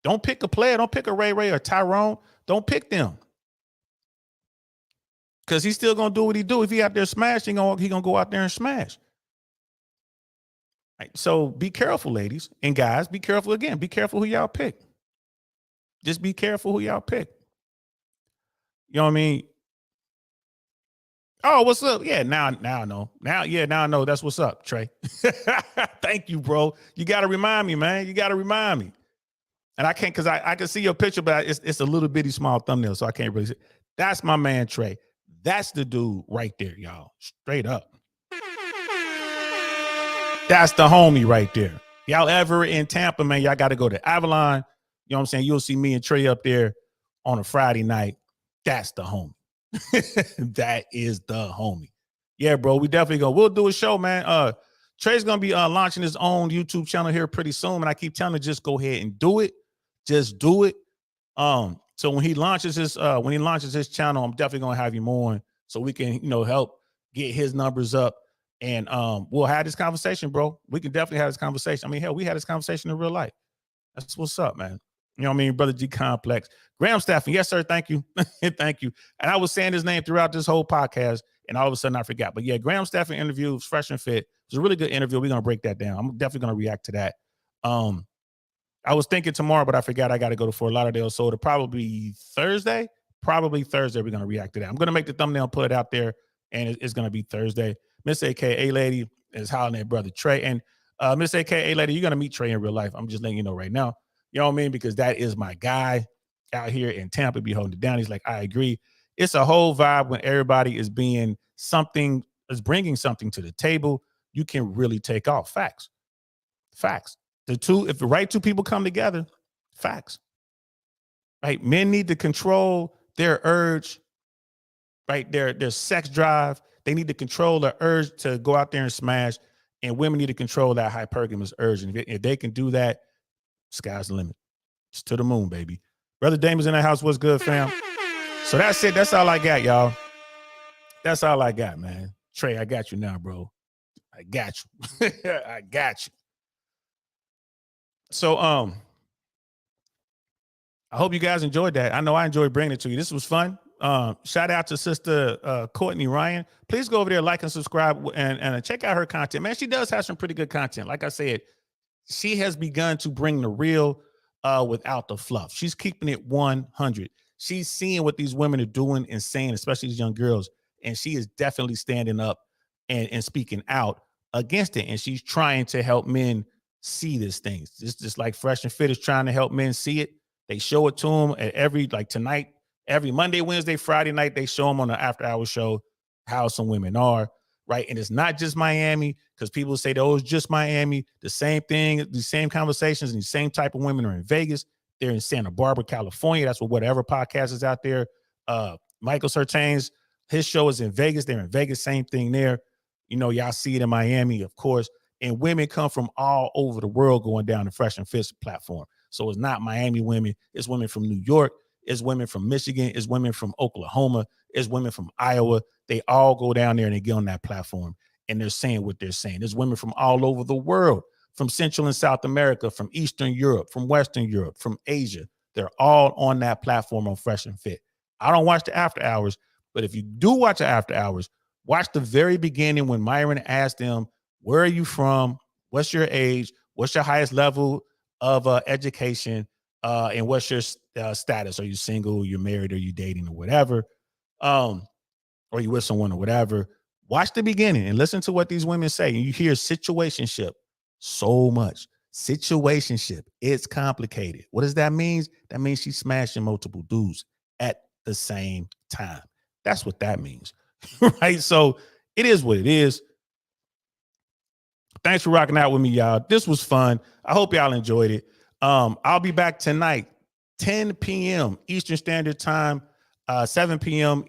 Don't pick a player. Don't pick a Ray Ray or Tyrone. Don't pick them. Because he's still going to do what he do. If he out there smashing, he going to go out there and smash. Right, so be careful, ladies and guys. Be careful again. Be careful who y'all pick. Just be careful who y'all pick. You know what I mean? Oh, what's up? Yeah, now I know. Now I know that's what's up, Trey. Thank you, bro. You got to remind me, man. You got to remind me. And I can't, because I can see your picture, but it's a little bitty small thumbnail, so I can't really see. That's my man, Trey. That's the dude right there, y'all. Straight up. That's the homie right there. Y'all ever in Tampa, man, y'all got to go to Avalon. You know what I'm saying? You'll see me and Trey up there on a Friday night. That's the homie. That is the homie. Yeah, bro. We'll do a show, man. Trey's gonna be launching his own YouTube channel here pretty soon. And I keep telling him, just go ahead and do it. Just do it. So when he launches his channel, I'm definitely gonna have him on so we can, help get his numbers up. And we'll have this conversation, bro. We can definitely have this conversation. I mean, hell, we had this conversation in real life. That's what's up, man. You know what I mean? Brother G Complex. Graham Stafford. Yes, sir. Thank you. Thank you. And I was saying his name throughout this whole podcast, and all of a sudden I forgot. But yeah, Graham Stafford interview was fresh and fit. It was a really good interview. We're going to break that down. I'm definitely going to react to that. I was thinking tomorrow, but I forgot I got to go to Fort Lauderdale. So it'll probably be Thursday. We're going to react to that. I'm going to make the thumbnail, put it out there, and it's going to be Thursday. Miss AKA Lady is hollering at Brother Trey. And Miss AKA Lady, you're going to meet Trey in real life. I'm just letting you know right now. You know what I mean? Because that is my guy out here in Tampa, be holding it down. He's like, I agree. It's a whole vibe when everybody is bringing something to the table. You can really take off. Facts. If the right two people come together, facts. Right? Men need to control their urge, right? Their sex drive. They need to control the urge to go out there and smash. And women need to control that hypergamous urge. And if they can do that, sky's the limit. It's to the moon, baby. Brother Damon's in the house. What's good, fam? So that's it. That's all I got, y'all. That's all I got, man. Trey, I got you now, bro. I got you. I got you. So, I hope you guys enjoyed that. I know I enjoyed bringing it to you. This was fun. Shout out to Sister Courtney Ryan. Please go over there, like and subscribe, and check out her content. Man, she does have some pretty good content. Like I said, she has begun to bring the real without the fluff. She's keeping it 100. She's seeing what these women are doing and saying, especially these young girls, and she is definitely standing up and speaking out against it. And she's trying to help men see these things. It's just like Fresh and Fit is trying to help men see it. They show it to them at tonight, every Monday, Wednesday, Friday night, they show them on the after hour show how some women are, right? And it's not just Miami, because people say, oh, it's just Miami. The same thing, the same conversations and the same type of women are in Vegas. They're in Santa Barbara, California. That's whatever podcast is out there. Michael Surtain's, his show is in Vegas. They're in Vegas, same thing there. Y'all see it in Miami, of course. And women come from all over the world going down the Fresh and Fit platform. So it's not Miami women. It's women from New York. It's women from Michigan. It's women from Oklahoma. It's women from Iowa. They all go down there and they get on that platform and they're saying what they're saying. There's women from all over the world, from Central and South America, from Eastern Europe, from Western Europe, from Asia. They're all on that platform on Fresh and Fit. I don't watch the after hours, but if you do watch the after hours, watch the very beginning when Myron asked them, where are you from? What's your age? What's your highest level of education? And what's your status? Are you single? You're married? Are you dating or whatever? Or you with someone or whatever? Watch the beginning and listen to what these women say. And you hear situationship so much. Situationship. It's complicated. What does that mean? That means she's smashing multiple dudes at the same time. That's what that means. Right? So it is what it is. Thanks for rocking out with me, y'all. This was fun. I hope y'all enjoyed it. I'll be back tonight, 10 p.m. Eastern Standard Time, 7 p.m.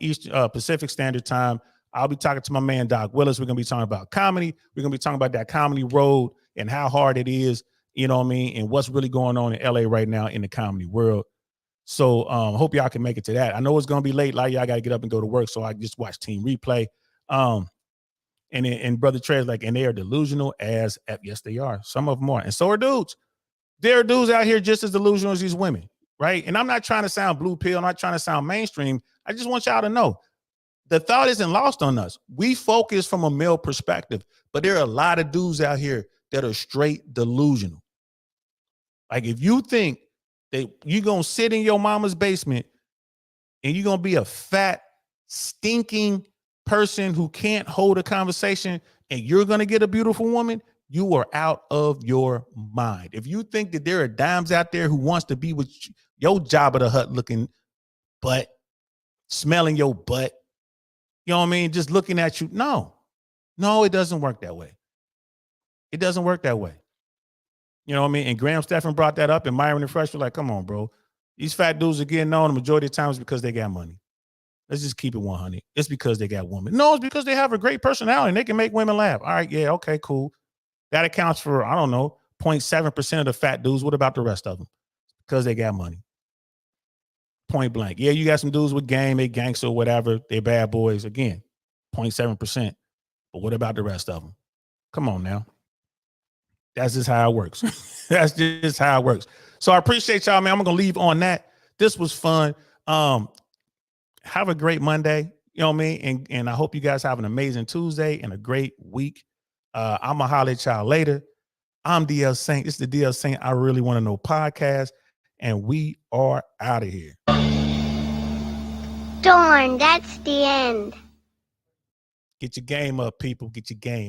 Pacific Standard Time. I'll be talking to my man, Doc Willis. We're going to be talking about comedy. We're going to be talking about that comedy road and how hard it is, you know what I mean, and what's really going on in LA right now in the comedy world. So hope y'all can make it to that. I know it's going to be late. Like y'all got to get up and go to work. So I just watch Team Replay. And Brother Trey's like, and they are delusional as yes, they are. Some of them are. And so are dudes. There are dudes out here just as delusional as these women, right? And I'm not trying to sound blue pill. I'm not trying to sound mainstream. I just want y'all to know the thought isn't lost on us. We focus from a male perspective, but there are a lot of dudes out here that are straight delusional. Like if you think that you're going to sit in your mama's basement and you're going to be a fat, stinking person who can't hold a conversation and you're going to get a beautiful woman, you are out of your mind. If you think that there are dimes out there who wants to be with your Jabba the Hutt looking butt, smelling your butt, you know what I mean? Just looking at you. No, it doesn't work that way. It doesn't work that way. You know what I mean? And Graham Stephan brought that up and Myron and Fresh were like, come on, bro. These fat dudes are getting on the majority of the times because they got money. Let's just keep it 100. It's because they got women. No, it's because they have a great personality and they can make women laugh. All right, yeah, okay, cool. That accounts for, I don't know, 0.7% of the fat dudes. What about the rest of them? Because they got money. Point blank. Yeah, you got some dudes with game, they gangster or whatever. They bad boys. Again, 0.7%. But what about the rest of them? Come on now. That's just how it works. That's just how it works. So I appreciate y'all, man. I'm going to leave on that. This was fun. Have a great Monday. You know what I mean? And I hope you guys have an amazing Tuesday and a great week. I'm going to holler at y'all later. I'm DL Saint. This is the DL Saint I Really Want to Know podcast. And we are out of here. Darn, that's the end. Get your game up, people. Get your game.